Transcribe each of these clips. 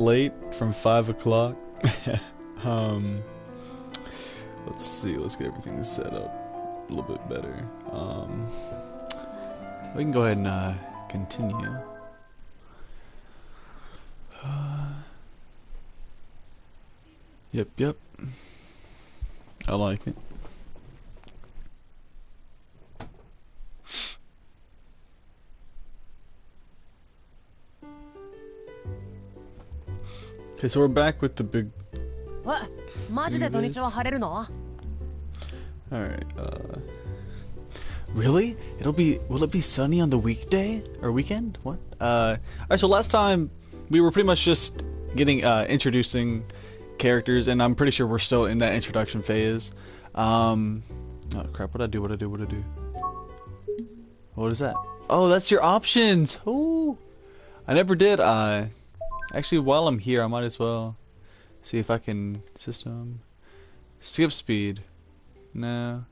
late from 5 o'clock. um, let's see, let's get everything set up a little bit better. We can go ahead and continue. Yep. I like it. Okay, so we're back with the big. What? Alright, really? Will it be sunny on the weekday? Or weekend? What? Alright, so last time we were pretty much just getting, introducing characters, and I'm pretty sure we're still in that introduction phase. Oh crap, what'd I do? What is that? Oh, that's your options! Ooh! I never did, actually, while I'm here, I might as well see if I can system skip speed. No.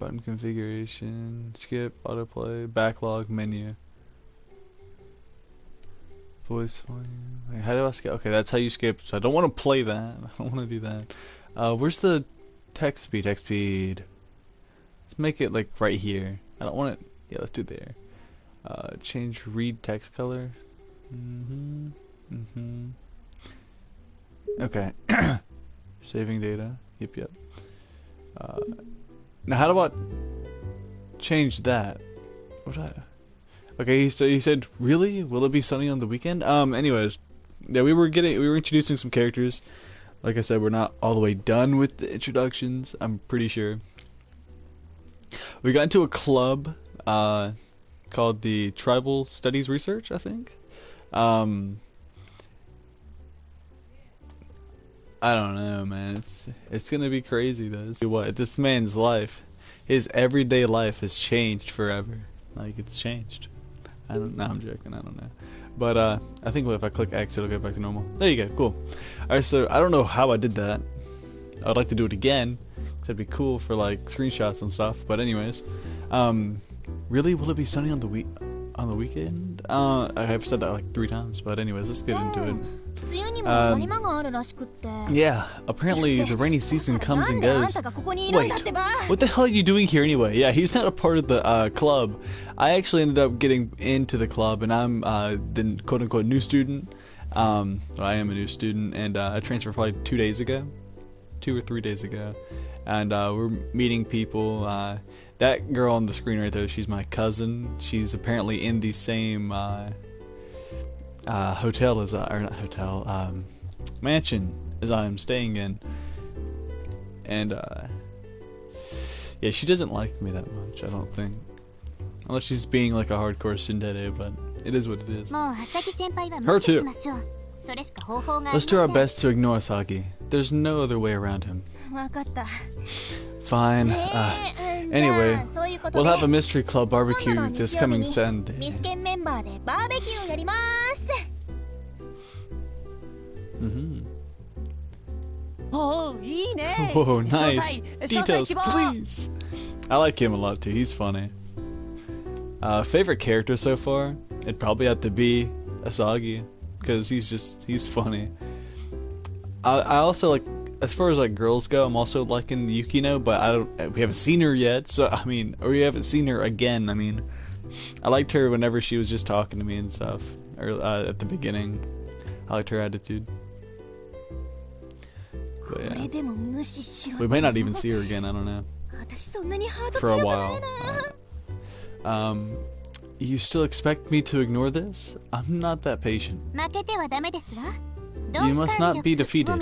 Button configuration, skip, autoplay, backlog, menu. Voice volume. Wait, how do I skip? Okay, that's how you skip. So I don't want to play that. I don't want to do that. Where's the text speed? Text speed. Let's make it like right here. I don't want it. Yeah, let's do it there. Change read text color. Okay. Saving data. Yep. Now how do I change that? Okay, so he said, really? Will it be sunny on the weekend? Anyways, yeah, we were introducing some characters. Like I said, we're not all the way done with the introductions, I'm pretty sure. We got into a club, called the Tribal Studies Research, I think. I don't know, man. It's gonna be crazy though. See what this man's life, his everyday life has changed forever. Like it's changed. I don't know. I'm joking. I don't know. But I think if I click X, it'll get back to normal. There you go. Cool. All right. So I don't know how I did that. I would like to do it again. Cause that'd be cool for like screenshots and stuff. But anyways, really, will it be sunny on the weekend? I have said that like 3 times. But anyways, let's get into it. Yeah, apparently the rainy season comes and goes. Wait, what the hell are you doing here anyway? Yeah, he's not a part of the club. I actually ended up getting into the club, and I'm the quote-unquote new student. Well, I am a new student, and I transferred probably 2 days ago. 2 or 3 days ago. And we're meeting people. That girl on the screen right there, she's my cousin. She's apparently in the same hotel as or not hotel, mansion as I am staying in, and yeah, she doesn't like me that much, I don't think, unless she's being like a hardcore tsundere, but it is what it is. Her too. Let's do our best to ignore Asagi. There's no other way around him. Fine. Anyway, we'll have a mystery club barbecue this coming Sunday. Whoa, nice. Details, please. I like him a lot too. He's funny. Favorite character so far? It'd probably have to be Asagi, because he's funny. I also like, as far as like girls go, I'm also liking the Yukino, but we haven't seen her yet, so I mean, or we haven't seen her again. I mean, I liked her whenever she was just talking to me and stuff, or at the beginning. I liked her attitude. But yeah, we may not even see her again. I don't know. For a while. You still expect me to ignore this? I'm not that patient. You must not be defeated.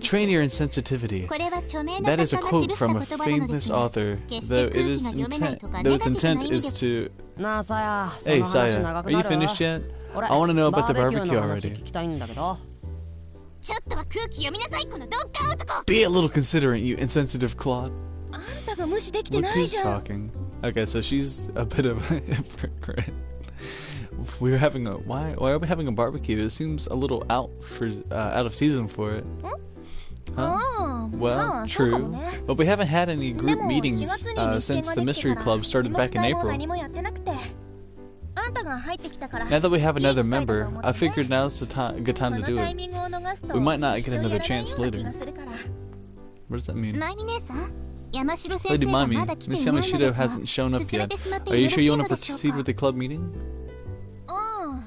Train your insensitivity. That is a quote from a famous author, though its intent is to... Hey, Saya, are you finished yet? I want to know about the barbecue already. Be a little considerate, you insensitive clod. Look who's talking. Okay, so she's a bit of a hypocrite. We're having a why are we having a barbecue? It seems a little out of season for it. Huh? Well, true, but we haven't had any group meetings since the mystery club started back in April. Now that we have another member, I figured now's the good time to do it. We might not get another chance later. What does that mean? Lady Mami, Miss Yamashita hasn't shown up yet. Are you sure you want to proceed with the club meeting? Oh,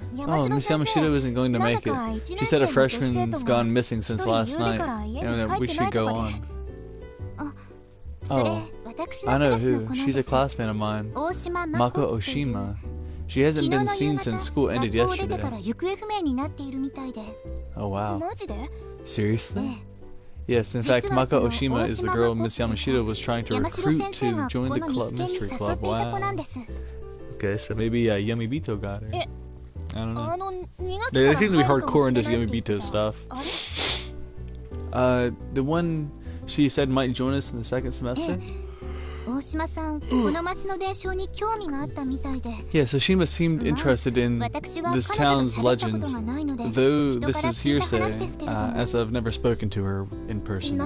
Miss Yamashita isn't going to make it. She said a freshman's gone missing since last night, and we should go on. Oh, I know who. She's a classmate of mine, Mako Oshima. She hasn't been seen since school ended yesterday. Oh wow. Seriously? Yes, in fact, Mako Oshima is the girl Miss Yamashita was trying to recruit to join the club, mystery club. Wow. Okay, so maybe Yamibito got her. I don't know. They seem to be hardcore into this Yamibito stuff. The one she said might join us in the second semester? Yeah, so Shima seemed interested in this town's legends, though this is hearsay, as I've never spoken to her in person.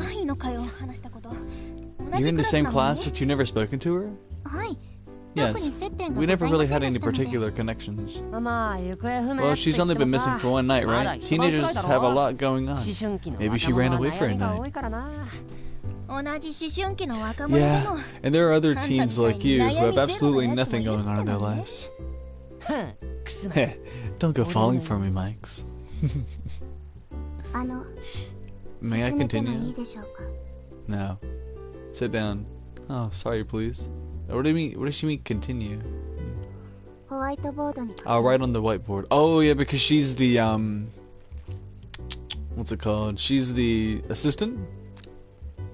You're in the same class, but you've never spoken to her? Yes, we never really had any particular connections. Well, she's only been missing for one night, right? Teenagers have a lot going on. Maybe she ran away for a night. Yeah, and there are other teens like you who have absolutely nothing going on in their lives. Don't go falling for me, Mikes. May I continue? No. Sit down. Oh, sorry, please. What do you mean? What does she mean, continue? I'll write on the whiteboard. Oh, yeah, because she's the, what's it called? She's the assistant?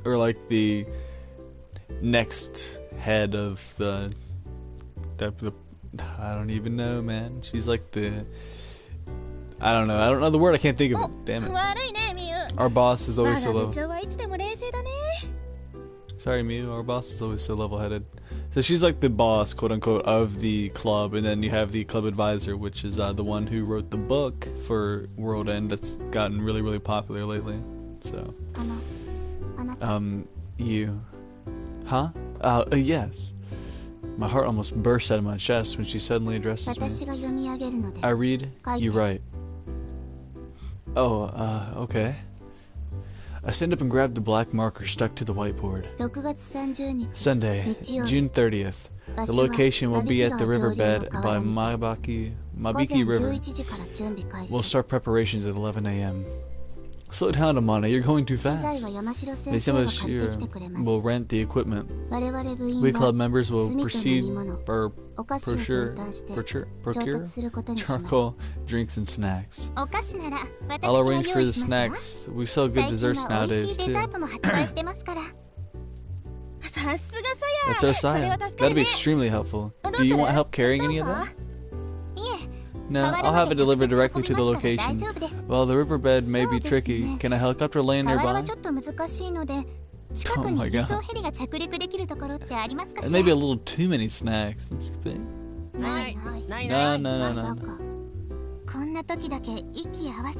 Or like the next head of the I don't even know, man. She's like the I don't know the word. I can't think of it. Damn it. Our boss is always so low. Sorry, Mew. Our boss is always so level-headed. So she's like the boss, quote unquote, of the club, and then you have the club advisor, which is the one who wrote the book for World End that's gotten really, really popular lately. So. You. Huh? Yes. My heart almost burst out of my chest when she suddenly addresses me. I read, you write. Oh, okay. I stand up and grab the black marker stuck to the whiteboard. Sunday, June 30th. The location will be at the riverbed by Mabiki River. We'll start preparations at 11 a.m. Slow down, Amana, you're going too fast. Miss Yamashita will rent the equipment. We club members will procure charcoal, drinks, and snacks. I'll arrange for the snacks. We sell good desserts nowadays, too. That's our Saya. That'd be extremely helpful. Do you want help carrying any of that? No, I'll have it delivered directly to the location. Well, the riverbed may be tricky. Can a helicopter land nearby? Oh my god. And maybe a little too many snacks, don't you think? No.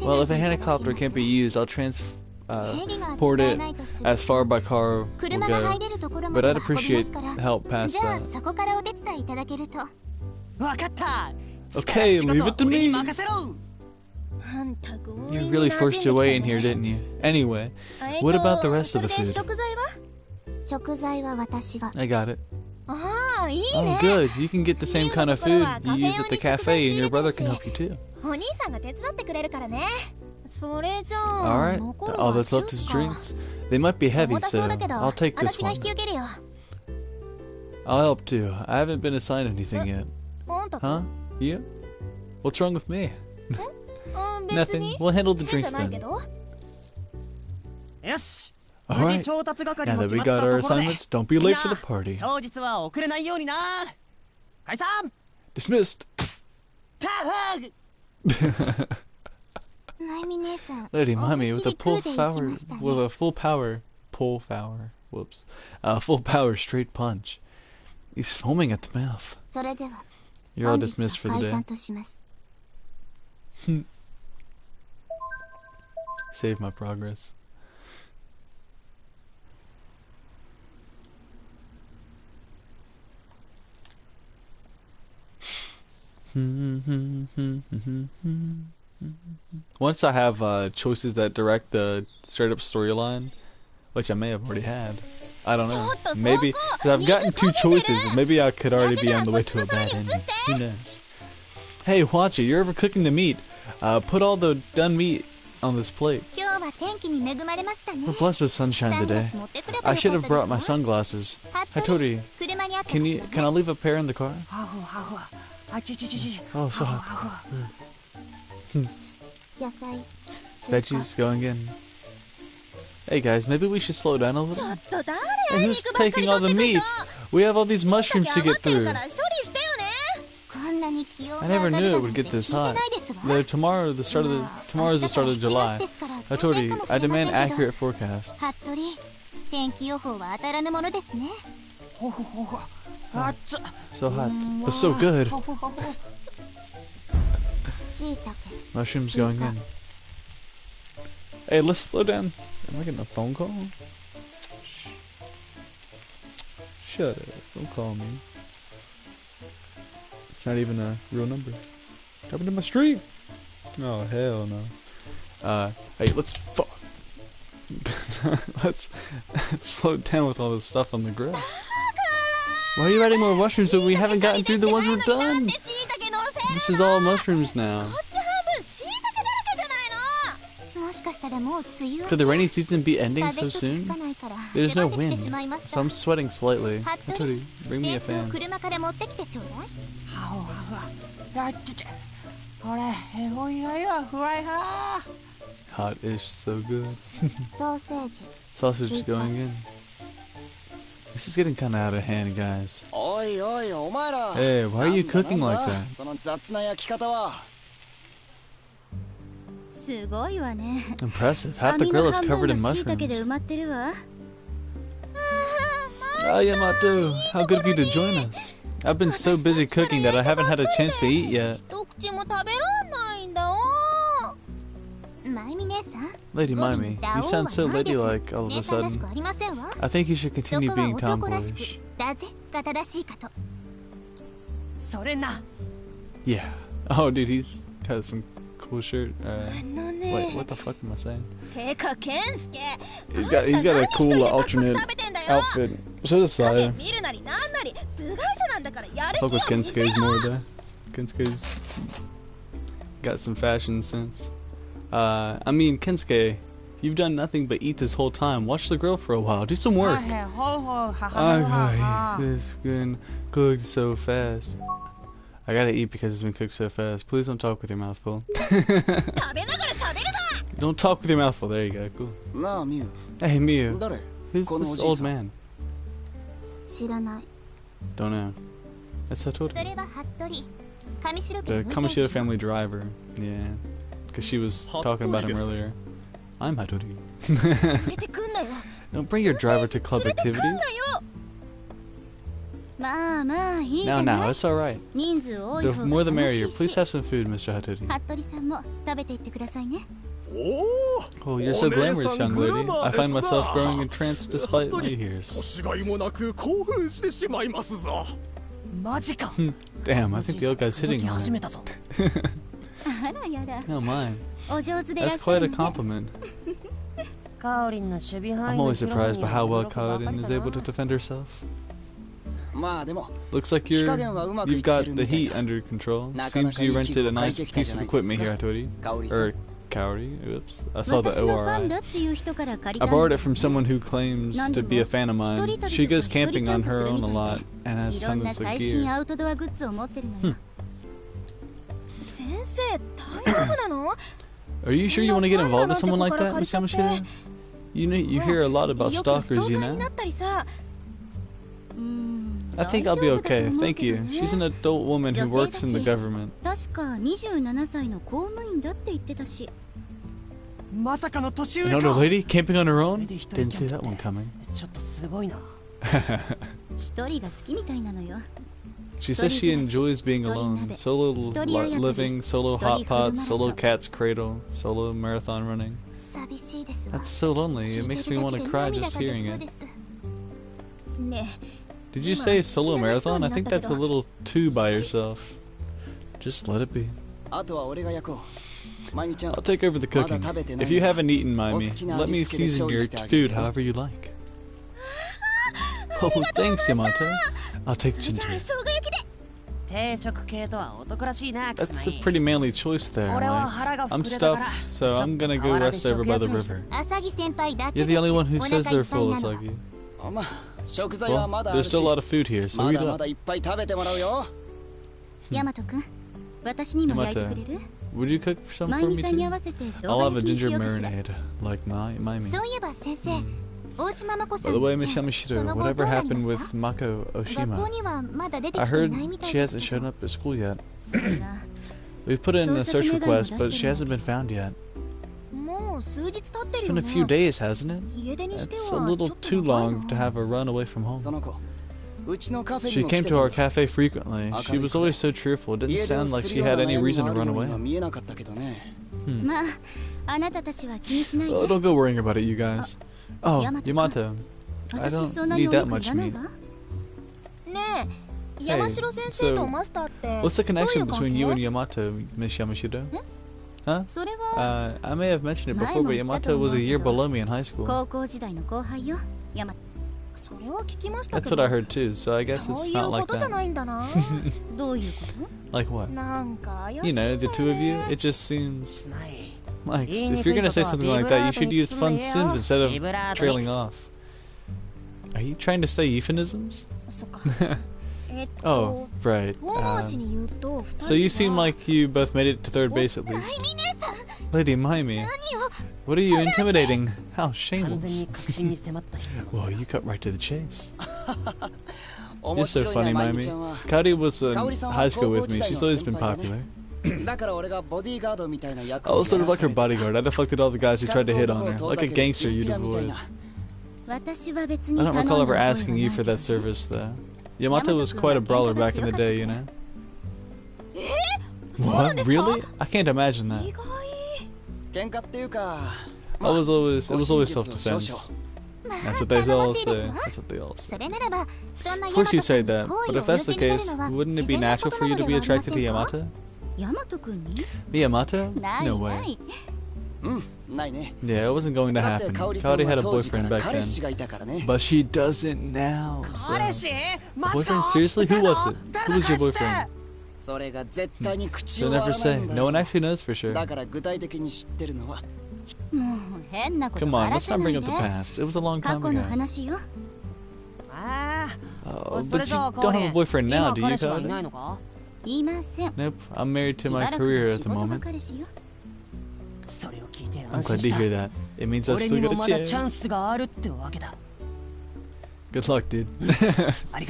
Well, if a helicopter can't be used, I'll transport it as far by car will go. But I'd appreciate help past that. Okay, leave it to me. You really forced your way in here, didn't you? Anyway, what about the rest of the food? I got it. Oh, good. You can get the same kind of food you use at the cafe, and your brother can help you too. Alright, all that's left is drinks. They might be heavy, so I'll take this one. I'll help too. I haven't been assigned anything yet. Huh? You? What's wrong with me? Nothing. We'll handle the drinks then. Alright, now that we got our assignments, don't be late for the party. Dismissed! Lady Mami, with a full power straight punch. He's foaming at the mouth. You're all dismissed for the day. Save my progress. Once I have choices that direct the straight up storyline, which I may have already had. I don't know. Maybe, because I've gotten 2 choices, maybe I could already be on the way to a bad ending. Who knows? Hey, watch it. You're overcooking the meat. Put all the done meat on this plate. We're blessed with sunshine today. I should have brought my sunglasses. Hattori, can I leave a pair in the car? Oh, so hot. Veggies going in. Hey guys, maybe we should slow down a little. Hey, who's taking all the meat? We have all these mushrooms to get through. I never knew it would get this hot. Tomorrow's the start of July. Hattori, I demand accurate forecasts. So hot, but so good. Mushrooms going in. Hey, let's slow down. Am I getting a phone call? Shut up. Don't call me. It's not even a real number. Coming to my street. Oh, hell no. Hey, let's let's slow down with all this stuff on the grill. Why are you adding more mushrooms so we haven't gotten through the ones we're done? This is all mushrooms now. Could the rainy season be ending so soon? There's no wind, so I'm sweating slightly. Hattori, bring me a fan. Hot-ish, so good. Sausage going in. This is getting kind of out of hand, guys. Hey, why are you cooking like that? Impressive. Half the grill is covered in mushrooms. Ah, Yamato, how good of you to join us. I've been so busy cooking that I haven't had a chance to eat yet. Lady Mimi, you sound so ladylike all of a sudden. I think you should continue being tomboyish. Yeah. Oh, dude, he's got some cool shirt. Wait, what the fuck am I saying? He's got a cool alternate outfit. So does Saya. Fuck with Kensuke's more though. Kensuke's got some fashion sense. I mean, Kensuke, you've done nothing but eat this whole time. Watch the grill for a while. Do some work. This been cooked so fast. I gotta eat because it's been cooked so fast. Please don't talk with your mouth full. Don't talk with your mouth full. There you go. Cool. Hey, Miu. Who's this old man? Don't know. That's Hattori. The Kamishiro family driver. Yeah. Because she was talking about him earlier. I'm Hattori. Don't bring your driver to club activities. Now, it's alright. The more the merrier. Please have some food, Mr. Hattori. Oh, you're so glamorous, young lady. I find myself growing entranced despite my years. Damn, I think the old guy's hitting on her. Oh my. That's quite a compliment. I'm always surprised by how well Kaorin is able to defend herself. Looks like you've got the heat under control. Seems you rented a nice piece of equipment here, Hattori. Or Kaori. Oops. I saw the ORI. I borrowed it from someone who claims to be a fan of mine. She goes camping on her own a lot and has tons of gear. Are you sure you want to get involved with someone like that, Miss Yamashita? You hear a lot about stalkers, you know? I think I'll be okay, thank you. She's an adult woman who works in the government. An older lady camping on her own? Didn't see that one coming. She says she enjoys being alone. Solo living, solo hot pots, solo cat's cradle, solo marathon running. That's so lonely. It makes me want to cry just hearing it. Did you say solo marathon? I think that's a little too by yourself. Just let it be. あとは俺が焼こう。まゆみちゃん。 I'll take over the cooking. If you haven't eaten, Mimi, let me season your food however you like. Oh, thanks, Yamato. I'll take ginger. That's a pretty manly choice there, Alex. I'm stuffed, so I'm gonna go rest over by the river. You're the only one who says they're full, Asagi. Well, there's still a lot of food here, so eat up. Yamato, would you cook some for me too? I'll have a ginger marinade, like Mimi. By the way, Miss Yamashiro, whatever happened with Mako Oshima? I heard she hasn't shown up at school yet. We've put in a search request, but she hasn't been found yet. It's been a few days, hasn't it? It's a little too long to have her run away from home. She came to our cafe frequently. She was always so cheerful. It didn't sound like she had any reason to run away. Oh, don't go worrying about it, you guys. Oh, Yamato. I don't need that much meat. Hey, so what's the connection between you and Yamato, Miss Yamashiro? Huh? I may have mentioned it before, but Yamato was a year below me in high school. That's what I heard too, so I guess it's not like that. Like what? You know, the two of you, it just seems... Max, if you're gonna say something like that, you should use fun sims instead of trailing off. Are you trying to say euphemisms? Oh, right. So you seem like you both made it to third base at least. Lady Mimi, what are you intimidating? How shameless. Whoa, you cut right to the chase. You're so funny, Mimi. Kaori was in high school with me. She's always been popular. I was sort of like her bodyguard. I deflected all the guys who tried to hit on her, like a gangster you'd avoid. I don't recall ever asking you for that service, though. Yamato was quite a brawler back in the day, you know? What? Really? I can't imagine that. It was always self-defense. That's what they all say. That's what they all say. Of course you say that, but if that's the case, wouldn't it be natural for you to be attracted to Yamato? Yamato? No way. Yeah, it wasn't going to happen. Kaori had a boyfriend back then. But she doesn't now, so... Boyfriend? Seriously? Who was it? Who was your boyfriend? She'll never say. No one actually knows for sure. Come on, let's not bring up the past. It was a long time ago. Oh, but you don't have a boyfriend now, do you, Kaori? Nope, I'm married to my career at the moment. I'm glad to hear that. It means I've still got a chance. Good luck, dude. I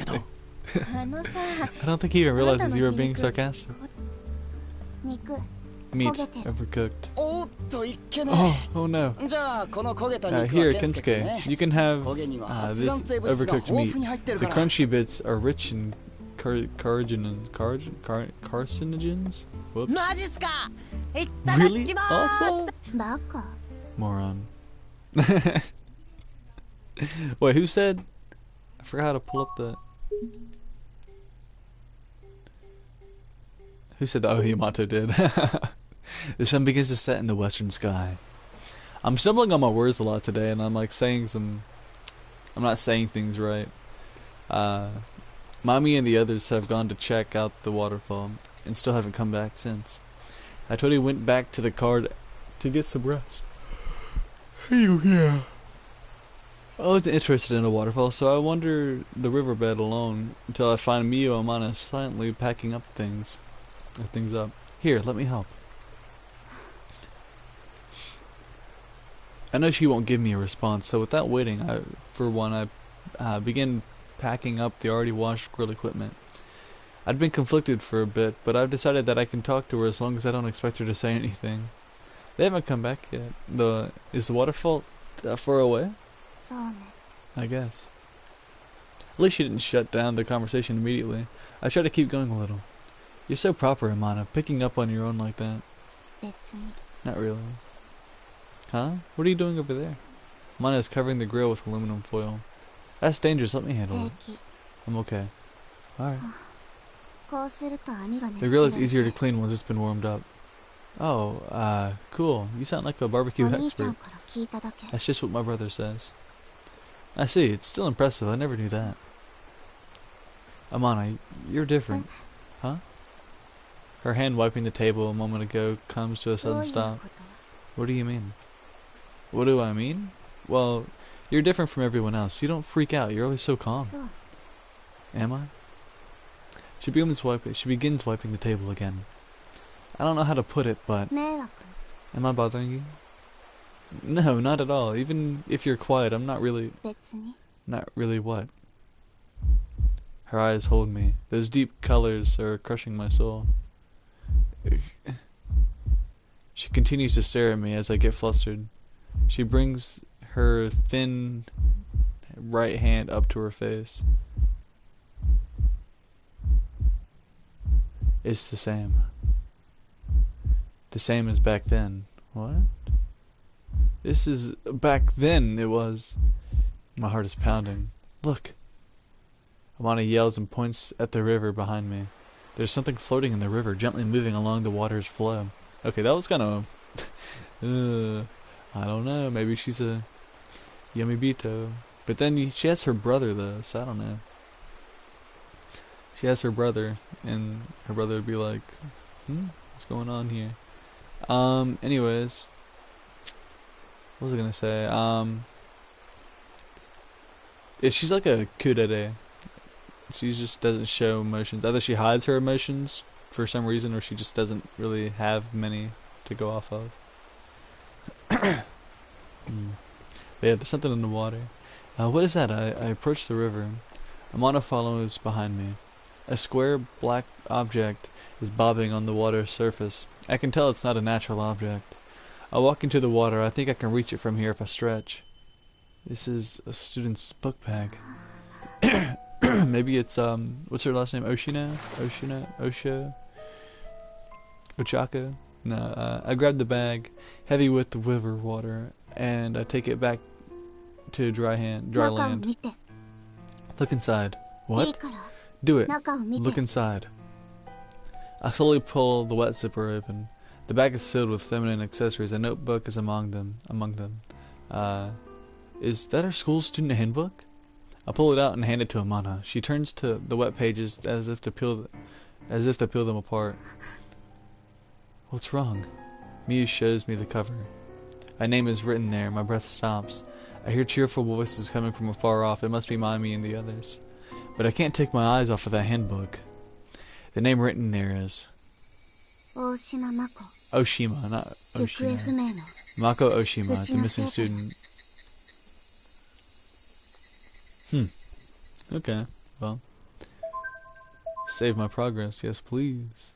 don't think he even realizes you were being sarcastic. Meat, overcooked. Oh no. Here, Kensuke, you can have this overcooked meat. The crunchy bits are rich in carcinogens? Whoops. Really? Also? Moron. Wait, who said? I forgot how to pull up the... Who said that? Oh, Yamato did. The sun begins to set in the western sky. I'm stumbling on my words a lot today, and I'm like saying some... I'm not saying things right. Mommy and the others have gone to check out the waterfall, and still haven't come back since. I totally went back to the car to get some rest. Yeah. I wasn't interested in a waterfall, so I wandered the riverbed alone until I find Mio and Mana silently packing up things up. Here, let me help. I know she won't give me a response, so without waiting, I began packing up the already washed grill equipment. I'd been conflicted for a bit, but I've decided that I can talk to her as long as I don't expect her to say anything. They haven't come back yet. Is the waterfall that far away? I guess. At least she didn't shut down the conversation immediately. I tried to keep going a little. You're so proper, Amana, picking up on your own like that. Not really. Huh? What are you doing over there? Amana is covering the grill with aluminum foil. That's dangerous, let me handle it. I'm okay. Alright. The grill is easier to clean once it's been warmed up. Oh, cool. You sound like a barbecue expert. That's just what my brother says. I see. It's still impressive. I never knew that. Amana, you're different. Huh? Her hand wiping the table a moment ago comes to a sudden stop. What do you mean? What do I mean? Well, you're different from everyone else. You don't freak out. You're always so calm. Am I? She begins wiping the table again. I don't know how to put it, but... Am I bothering you? No, not at all. Even if you're quiet, I'm not really... Not really what? Her eyes hold me. Those deep colors are crushing my soul. She continues to stare at me as I get flustered. She brings her thin right hand up to her face. It's the same. The same as back then. What? This is... Back then it was... My heart is pounding. Look. Amana yells and points at the river behind me. There's something floating in the river, gently moving along the water's flow. Okay, that was kind of... I don't know. Maybe she's a... Yumibito. But then she has her brother, though, so I don't know. She has her brother, and her brother would be like, what's going on here? Anyways. What was I gonna say? Yeah, she's like a kudere. She just doesn't show emotions. Either she hides her emotions for some reason, or she just doesn't really have many to go off of. But yeah, there's something in the water. What is that? I approach the river. Amana follows behind me. A square black object is bobbing on the water's surface. I can tell it's not a natural object. I walk into the water. I think I can reach it from here if I stretch. This is a student's book bag. Maybe it's, what's her last name? Oshina? Osho? Ochako? No, I grab the bag, heavy with the river water, and I take it back to dry land. Look inside. What? Do it. Look inside. I slowly pull the wet zipper open. The bag is filled with feminine accessories. A notebook is among them. Is that our school student handbook? I pull it out and hand it to Amana. She turns to the wet pages as if to peel them apart. What's wrong? Miyu shows me the cover. My name is written there. My breath stops. I hear cheerful voices coming from afar off. It must be Mami and the others. But I can't take my eyes off of that handbook. The name written there is... Oshima, not Oshima. Mako Oshima, the missing student. Okay, well. Save my progress, yes please.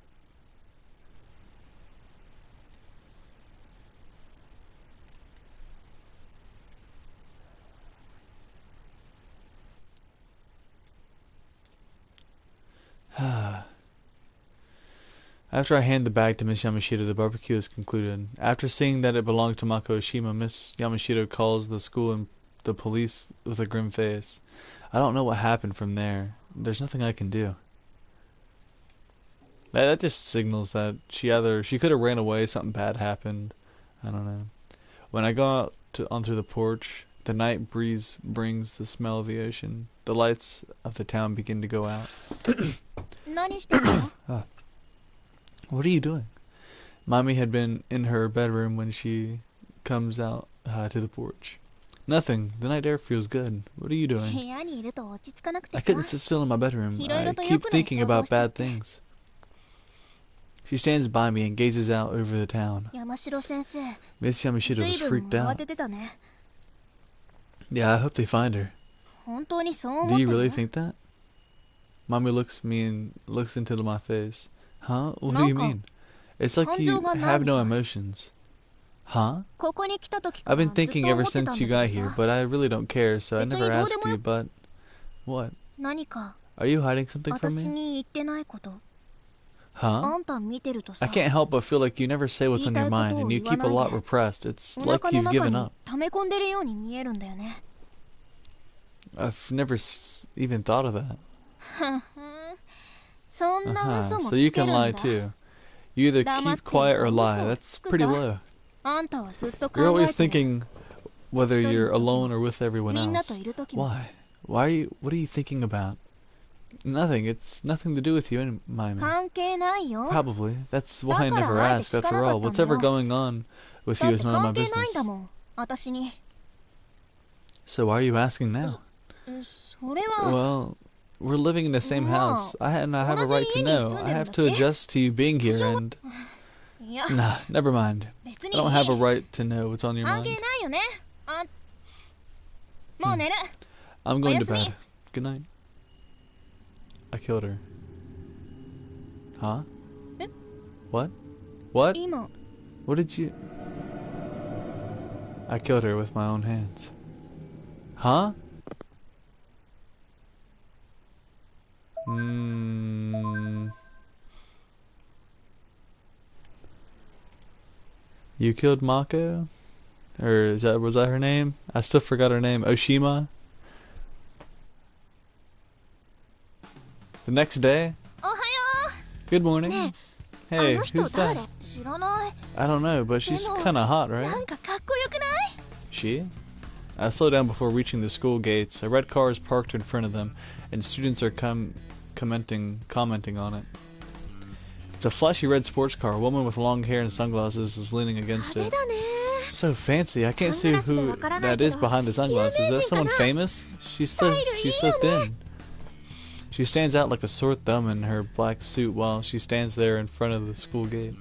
After I hand the bag to Miss Yamashita, the barbecue is concluded. After seeing that it belonged to Mako Oshima, Miss Yamashita calls the school and the police with a grim face. I don't know what happened from there. There's nothing I can do. That just signals that she could have ran away, something bad happened. I don't know. When I go out onto the porch, the night breeze brings the smell of the ocean. The lights of the town begin to go out. What are you doing? Mommy had been in her bedroom when she comes out to the porch. Nothing. The night air feels good. What are you doing? I couldn't sit still in my bedroom. I keep thinking about bad things. She stands by me and gazes out over the town. Miss Yamashita was freaked out. Yeah, I hope they find her. Do you really think that? Mommy looks into my face. Huh? What do you mean? It's like you have no emotions. Huh? I've been thinking ever since you got here, but I really don't care, so I never asked you, but... What? Are you hiding something from me? Huh? I can't help but feel like you never say what's on your mind, and you keep a lot repressed. It's like you've given up. I've never even thought of that. So you can lie too. You either keep quiet or lie. That's pretty low. You're always thinking whether you're alone or with everyone else. Why? What are you thinking about? Nothing. It's nothing to do with you, Mimi. Probably. That's why I never asked, after all. What's ever going on with you is none of my business. So why are you asking now? Well, we're living in the same house. I have a right to know. I have to adjust to you being here and... Nah, never mind. I don't have a right to know what's on your mind. I'm going to bed. Good night. I killed her. Huh? What? What? What did you... I killed her with my own hands. Huh? You killed Mako? Or was that her name? I still forgot her name. Oshima? The next day? Good morning. Hey, who's that? I don't know, but she's kinda hot, right? She? I slow down before reaching the school gates. A red car is parked in front of them, and students are commenting on it. It's a flashy red sports car. A woman with long hair and sunglasses is leaning against it. So fancy. I can't see who that is behind the sunglasses. Is that someone famous? She's so thin. She stands out like a sore thumb in her black suit while she stands there in front of the school gate.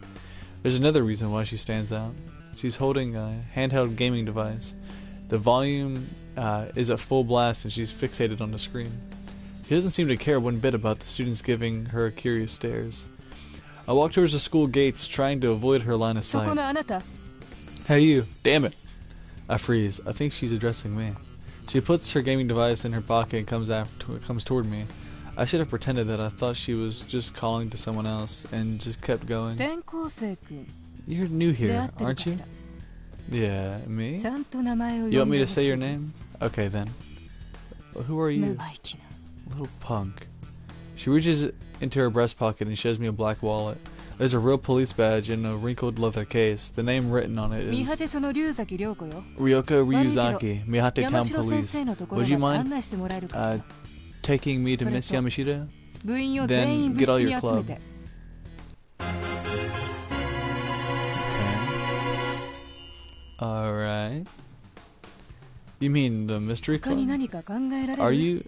There's another reason why she stands out. She's holding a handheld gaming device. The volume is at full blast and she's fixated on the screen. She doesn't seem to care one bit about the students giving her curious stares. I walk towards the school gates, trying to avoid her line of sight. Hey you, damn it. I freeze. I think she's addressing me. She puts her gaming device in her pocket and comes toward me. I should have pretended that I thought she was just calling to someone else and just kept going. You're new here, aren't you? Yeah, me? You want me to say your name? Okay then. Who are you? Little punk. She reaches into her breast pocket and shows me a black wallet. There's a real police badge in a wrinkled leather case. The name written on it is Ryoko Ryuzaki, Mihate Town Police. Would you mind taking me to Miss Yamashita? Then get all your club. Okay. Alright. You mean the mystery club? Are you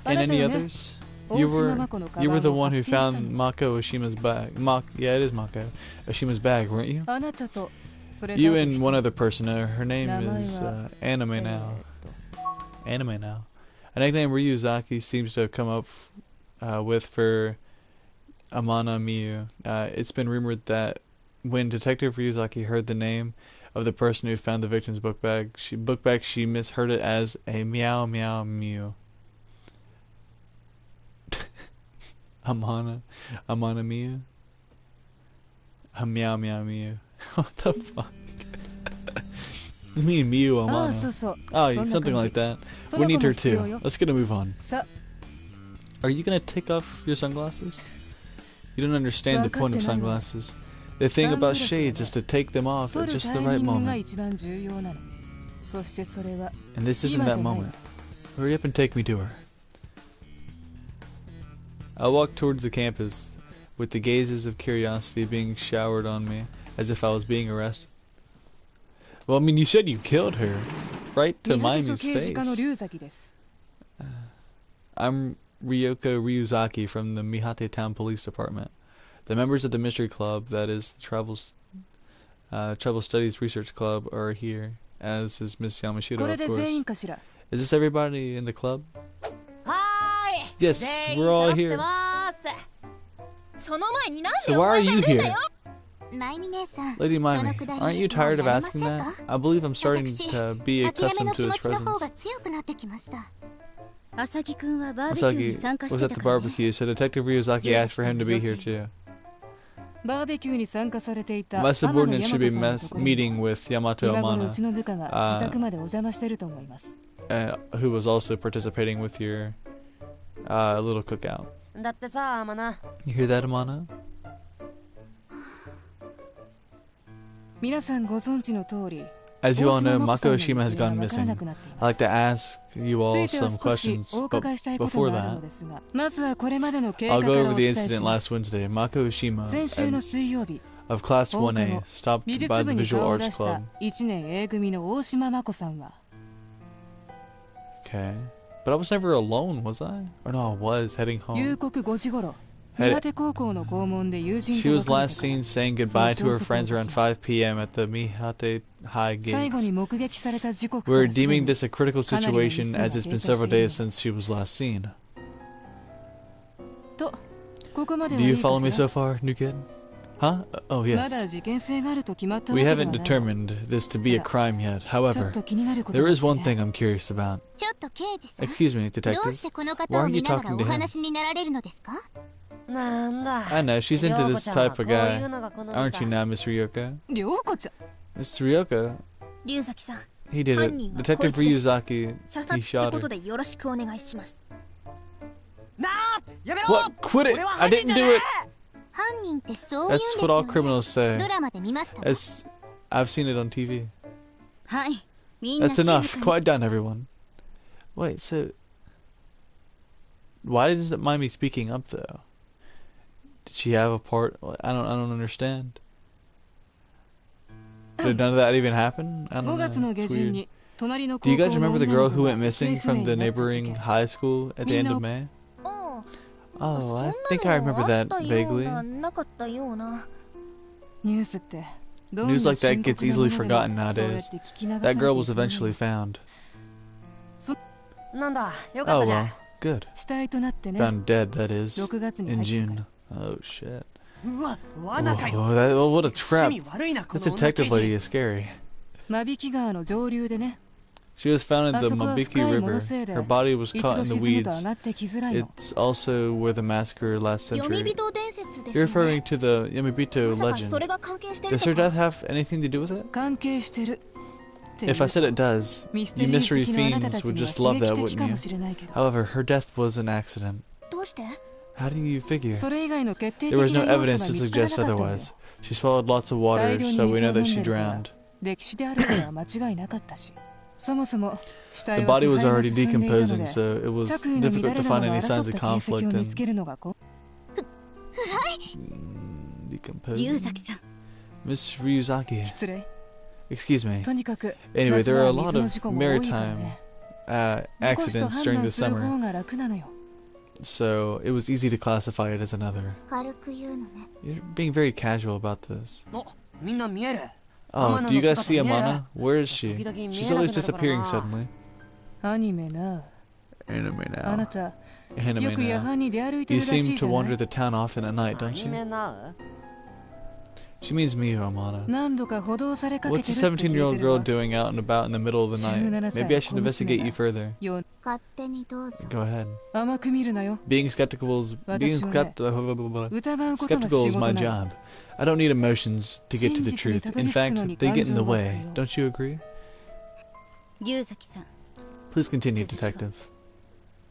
in any others? You were the one who found Mako Oshima's bag. Yeah, it is Mako Oshima's bag, weren't you? You and one other person. Her name is Anime now. Anime now. A nickname Ryuzaki seems to have come up with for Amana Miyu. It's been rumored that when Detective Ryuzaki heard the name of the person who found the victim's book bag, she misheard it as a meow meow mew. Amana Miyu? A meow meow mew. What the fuck? You mean Miyu Amana? Oh, something like that. We need her too. Let's get a move on. Are you gonna take off your sunglasses? You don't understand the point of sunglasses. The thing about shades is to take them off at just the right moment. And this isn't that moment. Hurry up and take me to her. I walked towards the campus, with the gazes of curiosity being showered on me, as if I was being arrested. Well, I mean, you said you killed her, right to Mimi's face. I'm Ryoko Ryuzaki from the Mihate Town Police Department. The members of the Mystery Club, that is the Travel Studies Research Club, are here, as is Miss Yamashita, of course. Is this everybody in the club? Yes, we're all here. So why are you here? Lady Mimi, aren't you tired of asking that? I believe I'm starting to be accustomed to his presence. Asaki was at the barbecue, so Detective Ryuzaki asked for him to be here too. My subordinate should be meeting with Yamato Amana, who was also participating with your a little cookout. だってさ、アマナ。 You hear that, Amana? 皆さんご存知の通り、 As you all know, Mako Oshima has gone missing. I'd like to ask you all ついては some 少し questions, お伺いしたい but こと before があるの that, ですが、まずはこれまでの経過 I'll か go ら over お the 伝えし incident ま last す。 Wednesday. Mako Oshima 先週の水曜日、 of Class 放課 1A 後、 stopped 美術 by 部 the に Visual 顔を Arts 出した Club. 1年 A 組の大島真子さんは、 Okay. But I was never alone, was I? Or no, I was heading 夕 home. 刻5時頃、 Had- 宮手高校の校門で友人 She と was 別れ last てか seen ら、 saying goodbye to her friends around 5 p.m. at the Mihate High 最後に gates. 目撃された時刻か We're らすで deeming に this a critical situation as it's been several days since she was last seen. と、ここまで Do はい you いか follow me しら so far, new kid? Huh? Oh, まだ yes. 事件性があると決まったわ We けでは haven't ない。 determined this to be a crime yet. ちょっ However, と気になること there があっ is て one ね。 thing I'm curious about. ちょっと刑事さん、 Excuse me, どう detective. してこの Why 方 are を you 見ながら talking お to him? 話になられるのですか？なんだ。 I know, she's into 涼子 this ちゃんは type こう of い guy. うのが好み Aren't か you now, Miss Ryoka? りょうこちゃん、 Miss Ryoka? 龍崎さん、 He did 犯 it. 人はこい Detective つです Ryuzaki, 射 he 殺って shot こ her. とでよろしくお願いします。なあ、やめろ。 What? Quit it! 俺は I 犯人 didn't じゃね do え it! 犯人ってそう言うんで That's す what よ all ね。 criminals say. ドラマで見ました。 As I've seen it on TV. はい、みんな That's 静か enough. に。 Quiet down, everyone. Wait, so why does it mind me speaking up though? Did she have a part? I don't understand. Did none of that even happen? I 5 don't 月 know. の It's 下旬 weird. に隣の Do 高 you 校 guys の remember the 女の girl 子 who が went 行 missing 方不 from 明 the になった事 neighboring 件。 high school at the end of May? あ Oh, あ、 I そ think ん I なの remember あ that ったよう vaguely. な、なかったような。ニュースってどんな News like that 深 gets 刻な easily ものでも forgotten そうやっ nowadays. て聞き流され That て girl い was くもの eventually よ。 found. なんだ、よかっ Oh たじゃ well, ん。 good. 死体となってね、 Found dead, that is, 6月に in 入ってか June. ら。 Oh shit. うわ、罠かよ。 Oh, what a trap. 趣味悪いな、こ This の女 detective 刑 lady 事。 is scary. 間引川の上流でね、 She was found in あ the そこは Mabiki 深いも River. のせいで Her body was 一 caught 度 in the 沈むと weeds. 上がってきづらいの。 It's also where the massacre last 読み century. 人伝説です You're よ referring ね。 to the Yamabito まさかそ legend. れが関係してる Does her と death か。 have anything to do with it? 関係してるっていう If I said it does, ミス you テリー mystery 好きのあなたた fiends ち would には just love 刺 that, 激的 wouldn't か you? もしれないけど、 However, her death was an accident. どうして？ How do you figure? それ以外の決定 There 的 was な no 要 evidence 素 to が見つから suggest なかったんだよ。 otherwise. She swallowed lots of 大 water, 量に so we 水 know を that 飲ん she でるから drowned. 歴史であることは間違いなかったし、そもそも死 The 体は body 腐 was 敗が already 進んでいるの decomposing, で、 so it was 着衣の difficult 乱 to れな find ど any 争 signs っ of た形跡 conflict を見 and つけるのが龍 decomposing. 崎さん、 Miss Ryuzaki, 失礼。 excuse me. とにかく、 Anyway, 夏 there are は a lot 水の of 事故も多いから maritime ね。事故死と accidents 判 during 断 the する summer, 方が楽なのよ。 so it was easy to classify it as another. 軽く言うのね。 You're being very casual about this. お、みんな見える。 Oh, Amana do you no guys see sukata Amana? Where is she? 時々見え She's なくな always るから disappearing な。 suddenly. アニメな。 Anime あな now. た、よ Anime く夜 now. 半に出歩いて You るらし seem い to じゃな wander い。 the town often at night, ア don't ニメ you? な。 She means me, Amana. 何度か補導されかけて What's る a って聞い 17-year-old てる girl わ。 doing out and about in the middle of the night? 17 Maybe I should 歳、小娘 investigate だ。 you further. よ、勝手にどうぞ。 Go ahead. 甘く見るなよ。 Being skeptical is 私はね、 skeptical 疑うことが is 仕 my 事なの。 job. I don't need emotions to get to the 真実に truth. たど In り着く fact, のに they get in 感 the 情が way. 強い。 Don't you agree? 龍崎さん、 Please continue, 続きは。 detective.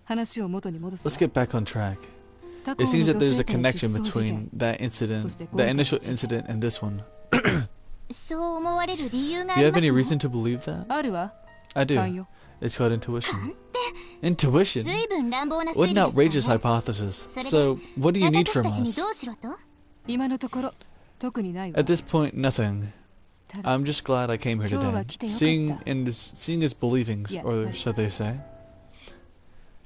話を元に戻す Let's わ。 get back on track. 他校 It の seems that 女 there's 性 a 店 connection 失踪事件 between that incident, そして the 今回の initial 事件。 incident, and this one. そう思われる理由があ Do you り have ます any ね。 reason to believe that? あるわ。 I 勘 do. よ。 It's called intuition. Intuition? ずいぶん乱暴な推 What 理 an です outrageous からね。 hypothesis. それで、 So, what do you need 私 from たちに us? どうしろと？今のところ、特にないわ。 At this point, nothing. ただ、 I'm just glad I came here 今日 today. は来てよかった。 Seeing is believing, Yeah, or はい。 so they say.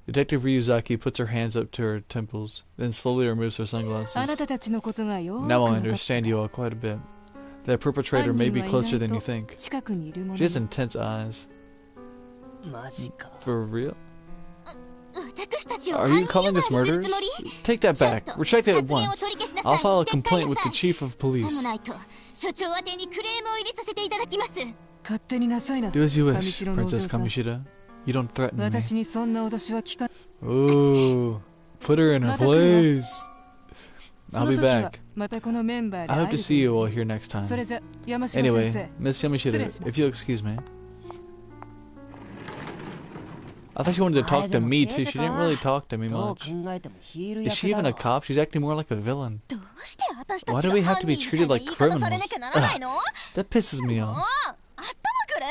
Detective Ryuzaki puts her hands up to her temples, then slowly removes her あな sunglasses. たたちのことがよーく Now わ I かった understand you all quite a bit. The perpetrator 犯 may 人 be は意 closer 外 than you と think. 近くにいるもの She has よ。 intense eyes. マジか。 For real? 私たちを Are 犯 you 人 calling 呼ば us わりする murderers? つもり？ Take that ちょっ back. と Retract it at 発言を once. 取り消しな I'll さい。 file a 撤回 complaint な with さ the い。 chief of さも police. ないと所長宛てにクレームを入れさせていただきます。勝手になさいな。 Do as you 上 wish, 白のお嬢 Princess さん。 Kamishita. You don't threaten me. 私にそんな脅しは聞か Ooh, put her in her また来るわ。 place. そ I'll の be 時は back. またこのメンバーで I 会 hope え to る see とい you う。 all here next それ time. じゃ、山城先 Anyway, 生。 Miss Yamashita, 失礼します。 if you'll excuse me. I thought she wanted to talk to me too. She didn't really talk to me どう much. 考えてもヒール Is 役 she だ even ろ a cop? She's acting more like a villain. どうして私た Why ち do が we have 犯 to be 人みた treated いな like 言い方され criminals? なきゃならないの That pisses me もう off. 頭くれ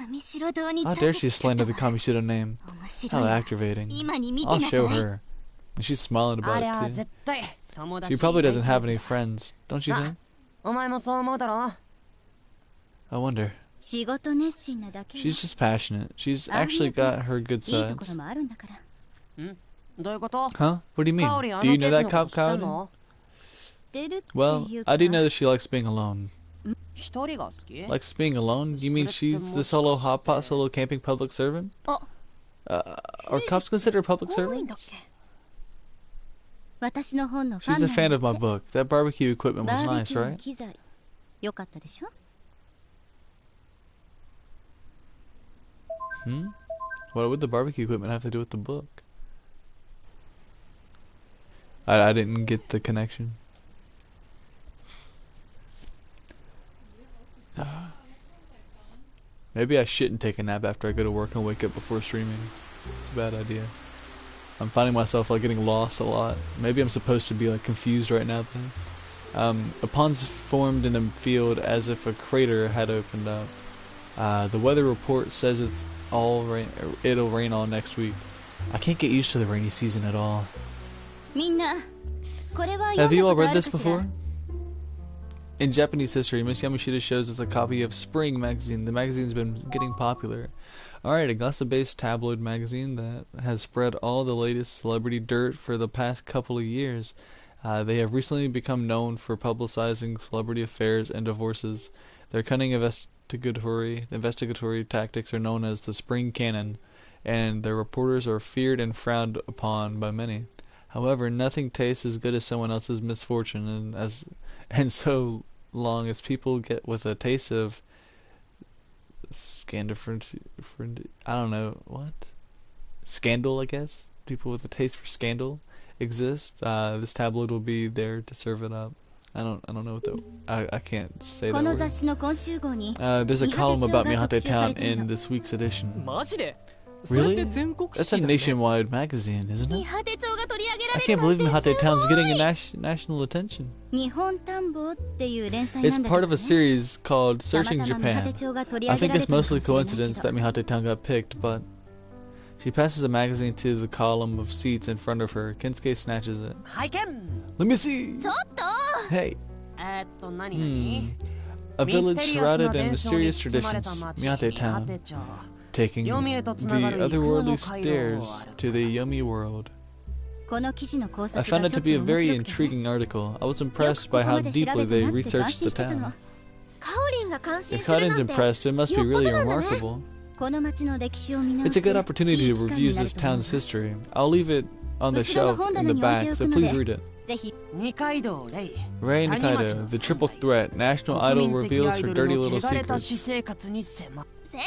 上白堂に How 立 dare て she つく slander と the は Kamishido name? 面白 How いわ aggravating. 今に見て I'll なさ show い her. And she's smiling あ about りゃ it too. 絶対友達 She probably に doesn't な have り any たいんだ friends, don't you think? お前もそう思うだろ I wonder. 仕事熱心なだけ She's just passionate. She's actually got her good いいところ sides. もあるんだからどういうこと Huh? What do you mean? カオリンあ Do の you ケ know ース that のこ cop と知ってん Kaori? の 知ってるって Well, いうか I do know that she likes being alone. 一人が好き Likes being alone? You mean she's the solo hotpot solo camping public servant? あ Are cops considered public 公務員だっ servants? け私の本のファン She's a なん fan だ of my って book. That barbecue equipment バ was ーベ nice, キューの right? 機材よかったでしょ Hmm? What would the barbecue equipment have to do with the book? I didn't get the connection. Maybe I shouldn't take a nap after I go to work and wake up before streaming. It's a bad idea. I'm finding myself like getting lost a lot. Maybe I'm supposed to be like confused right now though. A pond's formed in the field as if a crater had opened up. The weather report says it'll rain all next week. I can't get used to the rainy season at all. みんなこれは読 Have んだ you こ all とあ read る this かしら before? In Japanese history, Miss Yamashita shows us a copy of Spring magazine. The magazine's been getting popular. Alright, a gossip-based tabloid magazine that has spread all the latest celebrity dirt for the past couple of years. They have recently become known for publicizing celebrity affairs and divorces. Their cunning investigatory tactics are known as the Spring Cannon, and their reporters are feared and frowned upon by many. However, nothing tastes as good as someone else's misfortune, and so long as people get with a taste of I don't know what scandal. I guess people with a taste for scandal exist. This tabloid will be there to serve it up. I don't know what I can't say こ that の word. 雑誌の今週号に There's a column about Mihate Town in this week's edition. マジで Really? That's a nationwide magazine, isn't 三 it? 畑町が取り上げら I れる can't なん believe て Mihate Town's getting a national attention. 日本探訪っていう連載な It's んだ part け of ど a ね series called たま Searching たま三畑 Japan. 町が取り I 上げ think られ it's たのか mostly もしれない coincidence け that ど Mihate Town got picked, but she passes the magazine to the column of seats in front of her. Kensuke snatches it. 拝見 Let me see! ちょっと Hey! 何 Hmm. 々 A village ミステリアスな shrouded in 伝承に mysterious 包まれた traditions. 町 Mihate 三畑 Town. 町 Taking Yomi へと the つながる異空の otherworldly 回廊 stairs ある to the Yomi world. この記事の考察 I が found it ちょ to っと be a 面 very 白くてね intriguing article. I was よく impressed こ by こ how まで調 deeply べて they なって感 researched 心 the してたの town. カオリンが感心 If するなん Kaden's て impressed, it must be よっぽ really どなんだね remarkable. この町の歴史を見直 It's す a good opportunity いい to 機会 review になる this と思う town's history. I'll leave it on the 後ろの shelf 本 in 棚 the に置いて back, お so くの please で read it. ぜひ二階堂レイ Rei 谷町 Nikaido, の the 存 triple 在 threat. National 国 idol 民的 reveals アイ her ドル dirty の little 汚れた私 secrets. 生活に迫先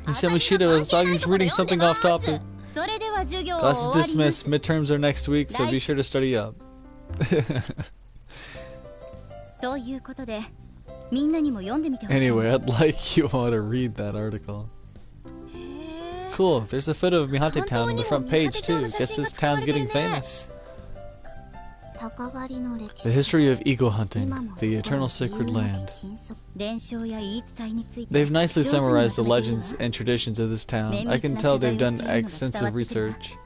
Miss 生 Yamashita was like he's reading something off topic. それでは授業を Class 終 is わります dismissed. Midterms are next week, so be sure to study up. ということでみんなにも読んでみてほしい Anyway, I'd like you all to read that article. へー Cool. There's a photo of Mihate Town on the front page too. Guess this town's getting famous. 鷹狩りの歴史 The history of eagle hunting, the eternal sacred land. 伝承や言い伝えについて They've nicely 上手にま summarized と the めているわ legends and traditions of this town. I can tell they've done extensive research.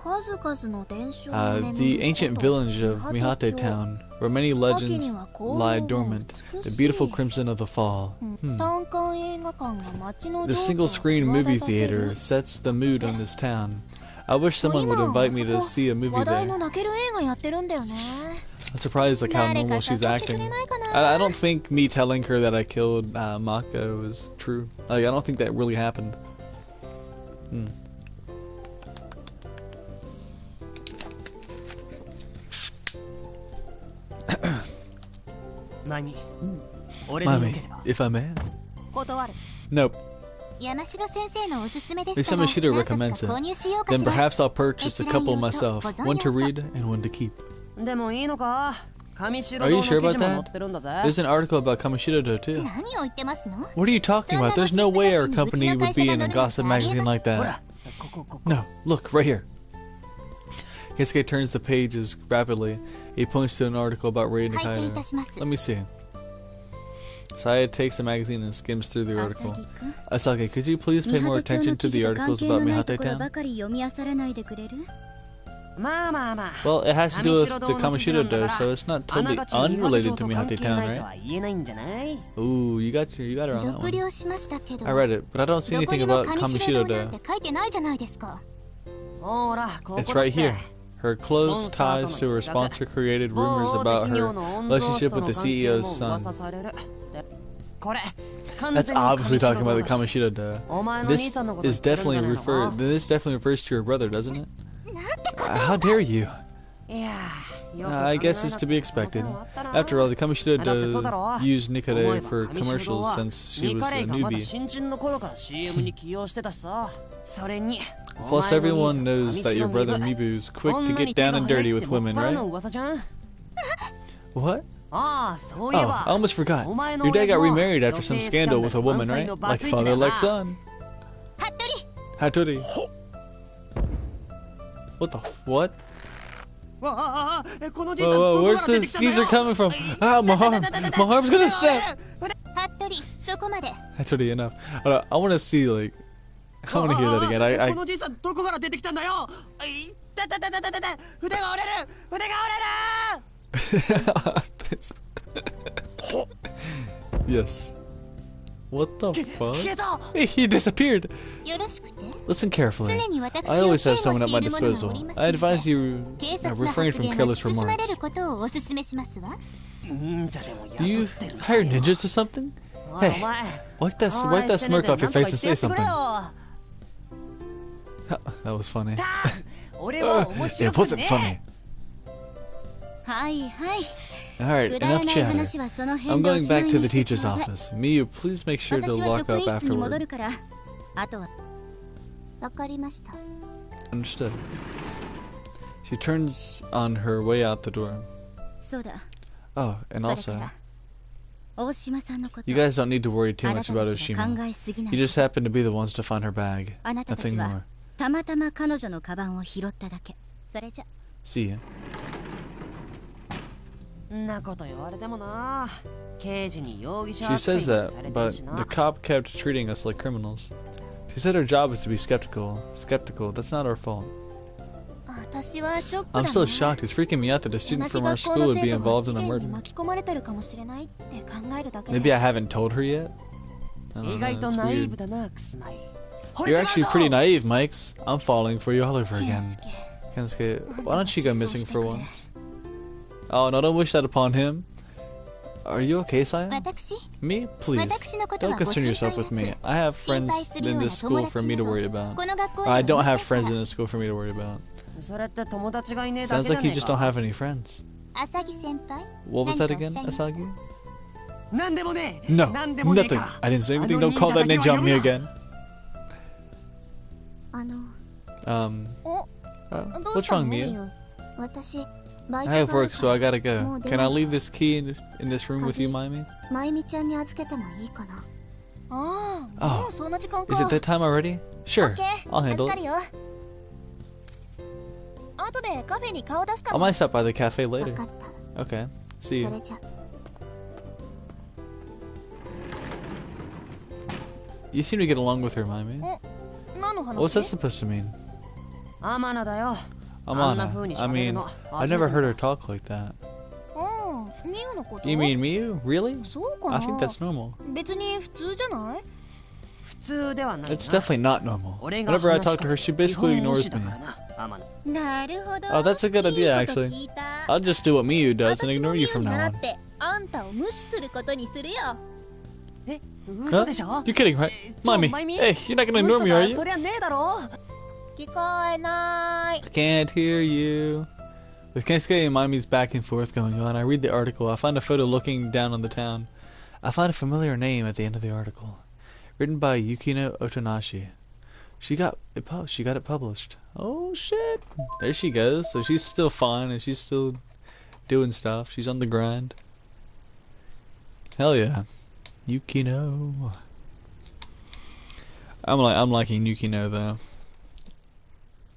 数々の伝承の眠 The る ancient こと village of Mihate Town, where many legends lie dormant, the beautiful crimson of the fall. 単館映画館が街の The 情緒 single を screen 際 movie 立たせる theater sets the mood on this town. I wish someone would 今 invite me to あそこ see a movie 話題の there. 泣ける映画やってるんだよね I'm surprised like how 誰 normal か she's 誘ってく acting. れないかな I don't think me telling her that I killed Mako is true. Like I don't think that really happened. Hmm. 何俺によ Mommy, ければ if I may. 断る Nope. 山城先生のおすすめで If したら Samashita 何 recommends 冊か購 it, 入しようか then しら perhaps I'll purchase a couple myself. One to read and one to keep. でもいいのか Are you sure about that? There's an article about Kamishiro too. 何を言ってますの？ What are you talking about? There's no way our company would be in a gossip magazine like that. No, look, right here. Keisuke turns the pages rapidly. He points to an article about Rei Nikaido. Let me see. Saya takes the magazine and skims through the article. Asagi, could you please pay more attention to the articles about Mihate Town? Well, it has to do with the Kamishiro, so it's not totally unrelated to Mihate Town, right? Ooh, you got her on that one. I read it, but I don't see anything about Kamishiro. It's right here. Her close ties to her sponsor created rumors about her relationship with the CEO's son. That's obviously talking about the Kamishiro. This definitely refers to your brother, doesn't it? How dare you? I guess it's to be expected. After all, the Kamishiro used Nikare for commercials since she was a newbie. Plus, everyone knows that your brother Mibu's quick to get down and dirty with women, right? What? Oh, I almost forgot. Your dad got remarried after some scandal with a woman, right? Like father, like son. Hattori. What the? What? Whoa, where's the skeezer coming from? Ah, my arm's gonna snap. Hattori, enough. I want to see, like, I want to hear that again. Yes. What the fuck? He disappeared! Listen carefully. I always have someone at my disposal. I advise you refrain from careless remarks. Do you hire ninjas or something? Hey, wipe that smirk off your face and say something. That was funny. It wasn't funny. Alright, enough chatter. I'm going back to the teacher's office. Miyu, please make sure to lock up afterward. Understood. She turns on her way out the door. Oh, and also, you guys don't need to worry too much about Oshima. You just happen to be the ones to find her bag. Nothing more. See ya. She says that, but the cop kept treating us like criminals. She said her job is to be skeptical. That's not our fault. I'm still shocked. It's freaking me out that a student from our school would be involved in a murder. Maybe I haven't told her yet? I don't know, it's weird. You're actually pretty naive, Mikes. I'm falling for you all over again. Kensuke, why don't you go missing for once? Oh no, don't wish that upon him. Are you okay, Saya? Me? Please. Don't concern yourself with me. I have friends in this school for me to worry about. Or I don't have friends in this school for me to worry about. Sounds like you just don't have any friends. What was that again, Asagi? No, nothing. I didn't say anything. Don't call that ninja on me again. What's wrong, Mia? I have work, so I gotta go. Can I leave this key in this room with you, Maimi? Oh, is it that time already? Sure, I'll handle it. I might stop by the cafe later. Okay, see you. You seem to get along with her, Maimi. What's that supposed to mean? Amana. I mean, I've never heard her talk like that. You mean Miyu? Really? I think that's normal. It's definitely not normal. Whenever I talk to her, she basically ignores me. Oh, that's a good idea, actually. I'll just do what Miyu does and ignore you from now on. Huh? You're kidding, right? Mommy, hey, you're not gonna ignore me, are you? I can't hear you. With Kensuke and Mimi's back and forth going on, I read the article. I find a photo looking down on the town. I find a familiar name at the end of the article. Written by Yukino Otonashi. She got it published. Oh shit. There she goes. So she's still fine and she's still doing stuff. She's on the grind. Hell yeah. Yukino. I'm liking Yukino though.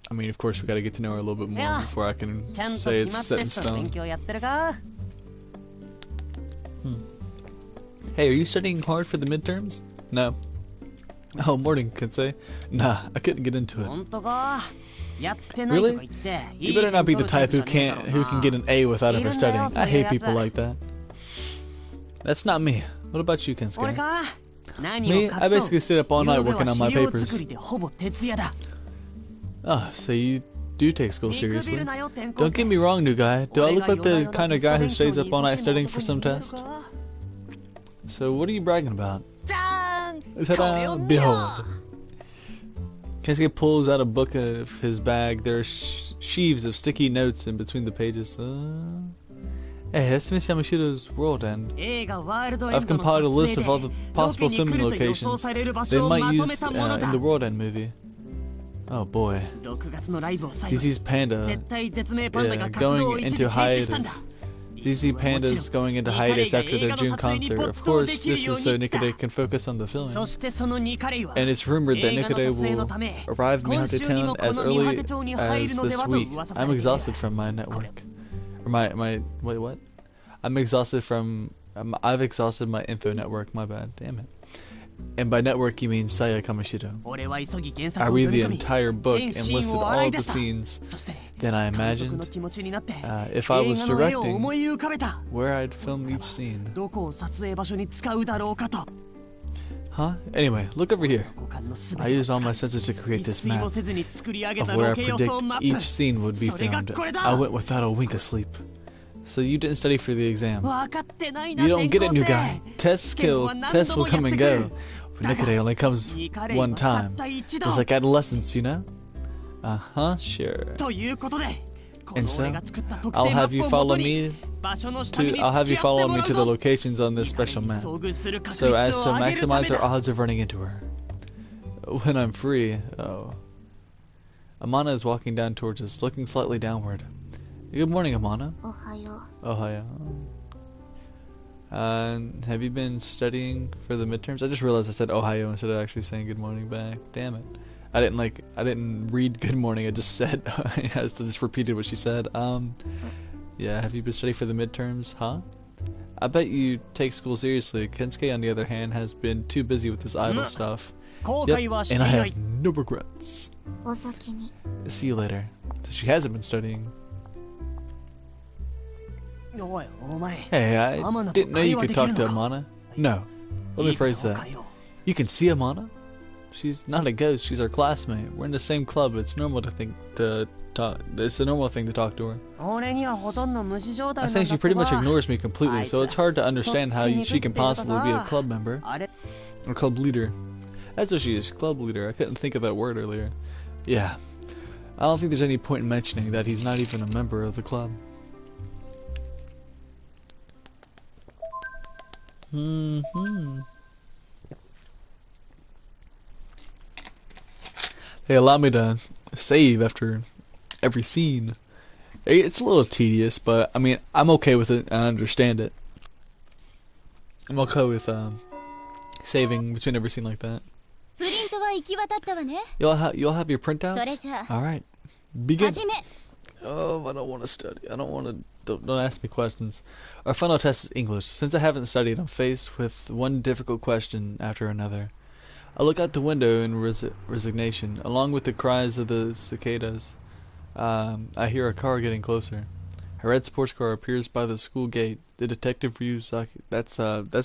I mean, of course, we gotta get to know her a little bit more before I can say it's set in stone. Hey, are you studying hard for the midterms? No. Oh, morning, Kensei. Nah, I couldn't get into it. Really? You better not be the type who can get an A without ever studying. I hate people like that. That's not me. What about you, Kensuke? Me? I basically stayed up all night working on my papers. Oh, so you do take school seriously. Don't get me wrong, new guy. Do I look like the kind of guy who stays up all night studying for some test? So what are you bragging about? Ta-da! Behold! Kensuke pulls out a book of his bag. There are sheaves of sticky notes in between the pages. Hey, that's Miss Yamashido's World End. I've compiled a list of all the possible filming locations they might use in the World End movie. Oh boy. He sees Panda going into hiatus. ZZ Panda's going into hiatus after their June concert. Of course, this is so Nikode can focus on the film. And it's rumored that Nikode will arrive in Mihate Town as early as this week. I'm exhausted from my network. Or wait, what? I'm exhausted from, I've exhausted my info network, my bad, damn it. And by network you mean Saya Kamoshida. I read the entire book and listed all of the scenes. Then I imagined, if I was directing, where I'd film each scene. Huh? Anyway, look over here. I used all my senses to create this map of where I predict each scene would be filmed. I went without a wink of sleep. So you didn't study for the exam. You don't get it, new guy. Tests will come and go. But Nikode only comes one time. It's like adolescence, you know? Uh-huh, sure. And so, I'll have you follow me to the locations on this special map, so as to maximize our odds of running into her. When I'm free, oh. Amana is walking down towards us, looking slightly downward. Good morning, Amana. Ohayo. Have you been studying for the midterms? I just realized I said Ohio instead of actually saying good morning back. Damn it. I didn't read good morning, I just said, I just repeated what she said. Yeah, have you been studying for the midterms? Huh? I bet you take school seriously. Kensuke, on the other hand, has been too busy with this idle stuff. Yep, and I have no regrets. See you later. So she hasn't been studying. Hey, I didn't know you could talk to Amana. No. Let me phrase that. You can see Amana? She's not a ghost, she's our classmate. We're in the same club. It's normal to talk. It's a normal thing to talk to her. I think she pretty much ignores me completely, so it's hard to understand how she can possibly be a club member. Or club leader. That's what she is, club leader. I couldn't think of that word earlier. Yeah. I don't think there's any point in mentioning that he's not even a member of the club. They allow me to save after every scene. It's a little tedious, but I mean, I'm okay with it. I understand it. I'm okay with saving between every scene like that. You'll have your printouts? Alright. Begin. Oh, I don't want to study. I don't want to. Don't ask me questions. Our final test is English. Since I haven't studied, I'm faced with one difficult question after another. I look out the window in resignation. Along with the cries of the cicadas, I hear a car getting closer. A red sports car appears by the school gate. The Detective Ryuzaki. That's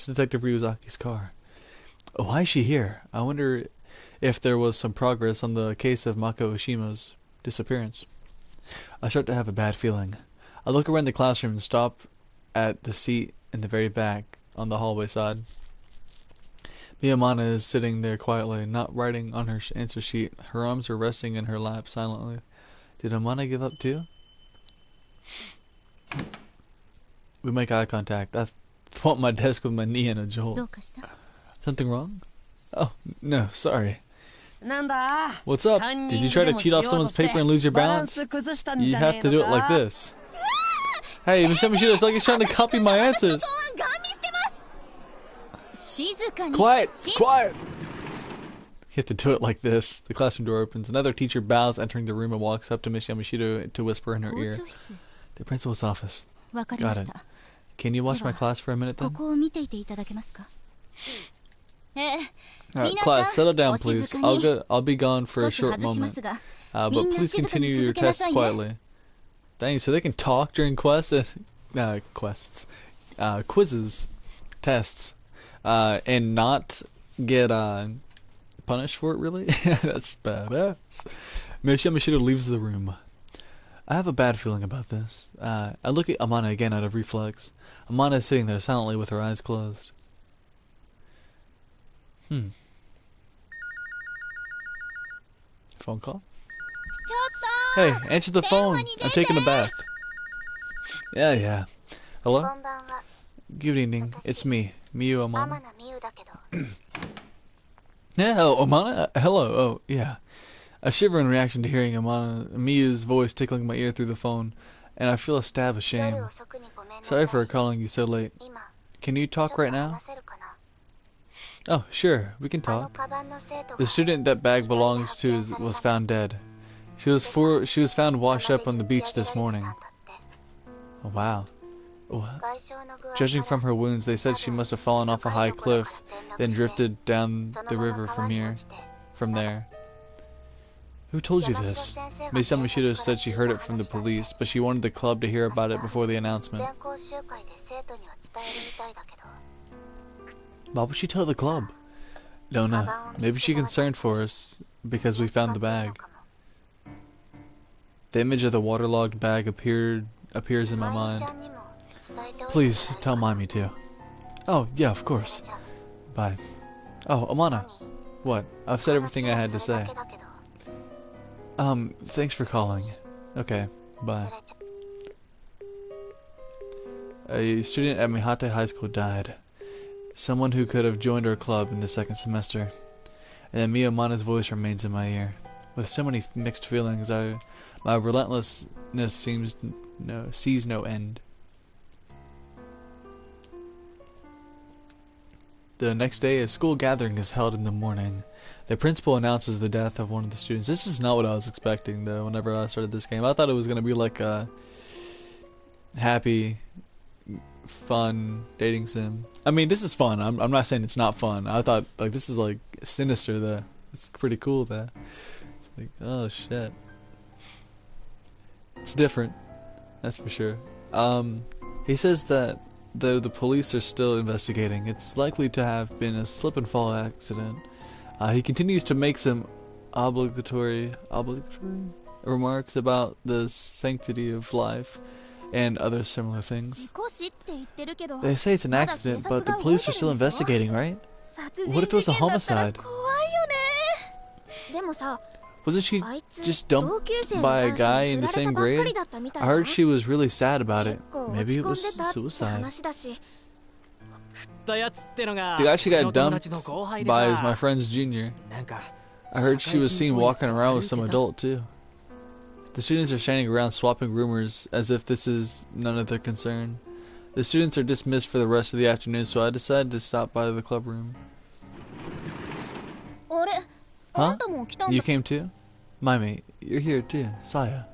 Detective Ryuzaki's car. Why is she here? I wonder if there was some progress on the case of Mako Oshima's disappearance. I start to have a bad feeling. I look around the classroom and stop at the seat in the very back on the hallway side. Miyamana is sitting there quietly, not writing on her answer sheet. Her arms are resting in her lap silently. Did Amana give up too? We make eye contact. I thwomp my desk with my knee in a jolt. Something wrong? Oh, no, sorry. What's up? Did you try to cheat off someone's paper and lose your balance? You have to do it like this. Hey, Mishima, it's like he's trying to copy my answers. Quiet! Quiet! You have to do it like this. The classroom door opens. Another teacher bows, entering the room, and walks up to Miss Yamashita to whisper in her ear. The principal's office. Got it. Can you watch my class for a minute then? Alright, class, settle down please. I'll be gone for a short moment. But please continue your tests quietly. Dang, so they can talk during quizzes, tests, and not get punished for it, really? That's badass. Miss Yamashita leaves the room. I have a bad feeling about this. I look at Amana again out of reflex. Amana is sitting there silently with her eyes closed. Phone call? Hey, answer the phone. I'm taking a bath. Yeah. Hello? Good evening. It's me, Miyu Amana. Yeah, oh, Amana? Hello. Oh, yeah. I shiver in reaction to hearing Miyu's voice tickling my ear through the phone, and I feel a stab of shame. Sorry for calling you so late. Can you talk right now? Oh, sure, we can talk. The student that bag belongs to was found dead. She was found washed up on the beach this morning. Oh, wow. What? Judging from her wounds, they said she must have fallen off a high cliff, then drifted down the river from there. Who told you this? Miss Yamashita said she heard it from the police, but she wanted the club to hear about it before the announcement. Why would she tell the club? Don't know. Maybe she's concerned for us because we found the bag. The image of the waterlogged bag appears in my mind. Please tell Mimi too. Oh yeah, of course. Bye. Oh, Amana. What? I've said everything I had to say. Thanks for calling. Okay, bye. A student at Mihate High School died. Someone who could have joined our club in the second semester. And then Miyamana's voice remains in my ear. With so many mixed feelings, my relentlessness sees no end. The next day, a school gathering is held in the morning. The principal announces the death of one of the students. This is not what I was expecting, though, whenever I started this game. I thought it was going to be like a happy, fun dating sim. I mean, this is fun. I'm not saying it's not fun. I thought, like, this is, like, sinister, though. It's pretty cool, though. It's like, oh, shit. It's different. That's for sure. He says that though the police are still investigating, it's likely to have been a slip and fall accident. He continues to make some obligatory remarks about the sanctity of life and other similar things. They say it's an accident, but the police are still investigating, right? What if it was a homicide? Wasn't she just dumped by a guy in the same grade? I heard she was really sad about it. Maybe it was suicide. The guy she got dumped by is my friend's junior. I heard she was seen walking around with some adult too. The students are standing around swapping rumors as if this is none of their concern. The students are dismissed for the rest of the afternoon, so I decided to stop by the club room. Huh? You came too? Mimi, you're here too. Saya.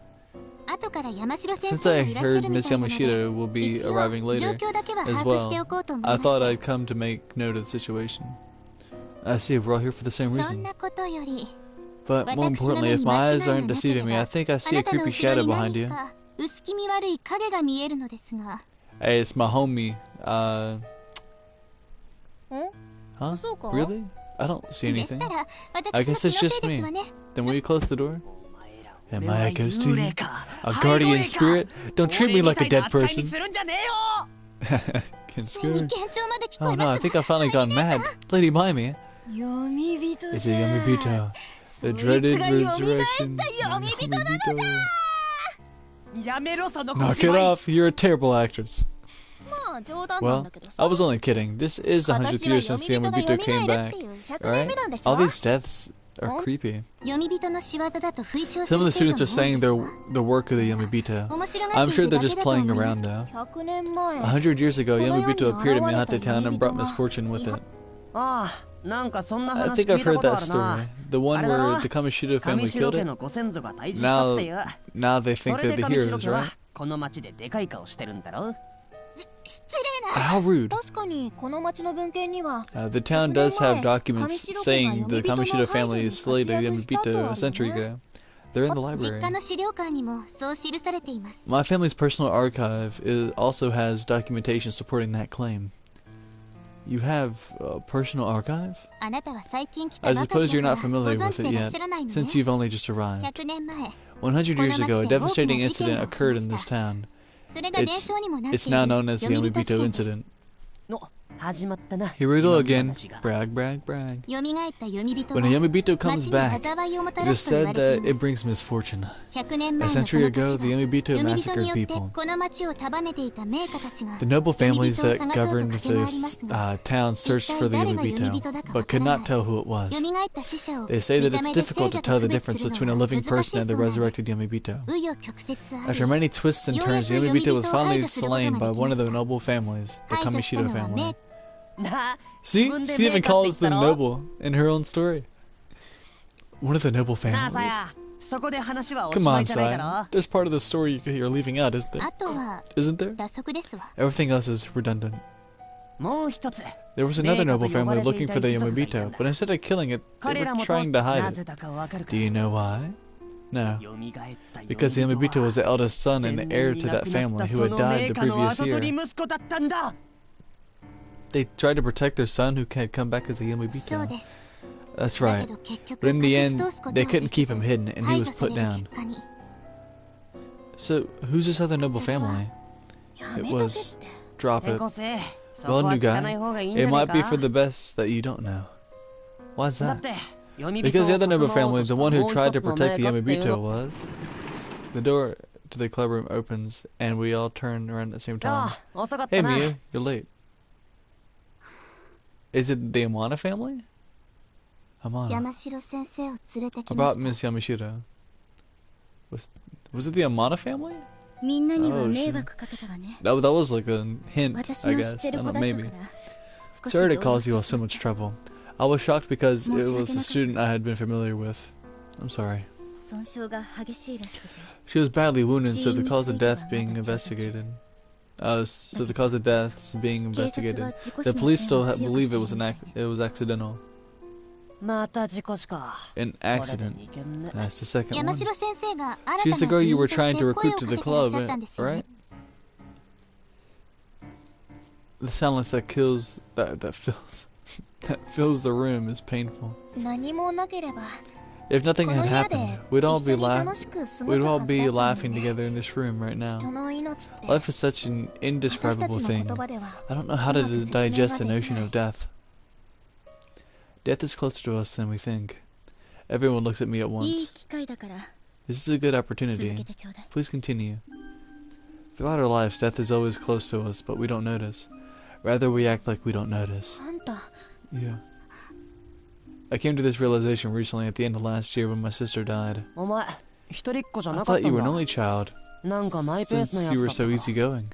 Since I heard Miss Yamashita will be arriving later as well, I thought I'd come to make note of the situation. I see, we're all here for the same reason. But more importantly, if my eyes aren't deceiving me, I think I see a creepy shadow behind you. Hey, it's my homie. Huh? Really? I don't see anything. I guess it's just me. Then will you close the door? Am I a ghost to you? A guardian spirit? Don't treat me like a dead person. Get scared. Oh no, I think I've finally gone mad. Lady Mimi. It's a Yomibito. The dreaded resurrection. Yomibito. Knock it off. You're a terrible actress. Well, I was only kidding. This is the 100th year since the Yomibito came back. Alright? All these deaths are creepy. 読み人の仕業だと吹聴す Some of る the 生徒 students are も saying 多いです they're the work of the Yamabito. 面白が I'm ってい sure る they're だけ just だと playing 思いま around す though. 100年前 100 years ago, Yamabito appeared in Mihata Town and brought misfortune with it. ああ、なんかそんな I 話 think 聞 I've いた heard ことあ that るな。 story. The one あれだ where ろ the Kamoshida 上 family 白 killed 家 it? のご先祖が退治したっていう Now they そ think れ they're で the 上白 heroes, 家は right? この町ででかい顔してるんだろ。 失礼な How rude. 確かにこの町の文献には The town does have documents saying the Kamoshida family is slayed a Yamabito a century ago. They're in the 実 library. 家の資料館にもそう記されています My family's personal archive also has documentation supporting that claim. You have a personal archive? あなたは最近来た I ばかり suppose だ you're から not ご familiar 存 with 知 it でいらっ yet, しゃらないの since ね you've only just arrived. 100年前 100 years ago, a devastating incident occurred in this こ town. それが伝承にもなってい It's る now known as the 読み人 Yamabito 事件です incident. の始まったな。 Here we go 自慢 again. 話が Brag, brag, brag. 蘇った読み人 When は a Yamabito 町 comes に back, 災いをもた it ら is すと言わ said れて that い it ます brings misfortune. 100年 A 前のこ century の ago, 年は the Yamabito 読み人に massacred よって people. この町を束ねていた名家たちが The noble 読み families 人を that 探そうと governed 駆け回りま this すが town searched for the Yamabito, but could not tell who it was. 蘇った死者を They say 見 that た it's 目で difficult 聖 to 者と tell the 区別す difference る between a のは living 難し person い and the そうなんです resurrected Yamabito. 紆余曲折あ After る many twists and turns, the Yamabito was finally slain by one of the noble families, the 排除した Kamishida のは family. 名 な See? 自分で She even 名家って calls 言 them ったろ noble in her own story. One of the noble なあさ families. や、そこで話はおし Come ま on, いじゃないだ Sai. ろ。 There's part of the story you're leaving out, isn't there? あとは Isn't there? 脱足ですわ Everything else is redundant. もう一つ。 There was another noble family looking for the 名家と呼ばれていた一族がいた Yamabito, んだ but instead of killing it, they 彼ら were もと trying to hide な it. ぜだかわかるか Do you know why? No. 蘇った読 Because the み人 Yamabito was the は eldest son and heir to that family who had died the その名家の previous 跡取り year. 息子だったんだ。 They tried to protect their son who had come back as a そう Yamabito. です That's だ right. けど結局 But in the 隠し end, 通すこと they はで couldn't き keep ず him hidden and he 排 was 除さ put れる down. 結果に So, who's this other noble family? や It めとけっ was. て Drop 転 it. 校生、そ Well, こは new 聞かない方がいいんじ guy. ゃ It ない might be か for the best that you don't know. Why is だっ that? て、読み人 Because the other を noble 整おう family, とし the た one who もう tried 一 to つの protect 名 the 家っていう Yamabito の was. The door to the clubroom opens and we all turn around at the same time. ああ、遅かっ Hey たな。 Mia, you're late. Is it the Amana family? Amana. 山城先生を連れてき How ま about した Miss Yamashita? Was it the Amana family? みんなには Oh, 迷 shit. 惑かけたわね That was like a hint, 私 I の知っ guess. て I る don't 子 know, だった maybe. から少し Sorry to 動揺 cause し you て all し so まっ much た trouble. I was shocked because it was a 申し訳なかった student I had been familiar with. I'm sorry. 損傷が激しいらしくて She was badly wounded, so the 死因に cause つ of いては death まだ being 調査中 investigated. So the cause of deaths being 警察 investigated. は事故 The 死の police 線 still を強く believe して it い was るみたい it was accidental. また事故死か。 An これで accident. 二件目。 That's the second 山 one. 城先生が新 She's た the な girl 部 you 員 were とし trying て to 声を recruit か to け the ていらっ club, しゃったんですよね right? The silence that kills that fills that fills the room is painful. 何もなければ If nothing こ had の部屋 happened, で we'd all 一 be 緒に laughing. 楽しく過ごす We'd は all ず be だったの laughing に together in this room right 人 now. の命って Life is such an 私たち indescribable の thing. 言葉では I don't know how to うまく説明が digest the できない notion of death. Death is closer to us than we think. Everyone looks at me at いい once. 機会だから This is a good 続け opportunity. てちょうだい Please continue. Throughout our lives, death is always close to us, but we don't notice. Rather, we act like we don't notice. あんた Yeah. I came to this realization recently at the end of last year when my sister died. お前、一人っ子じゃ I なかっ thought た you ん were an だ。 only child, なんかマイペースな since や you つ were だった so か easygoing.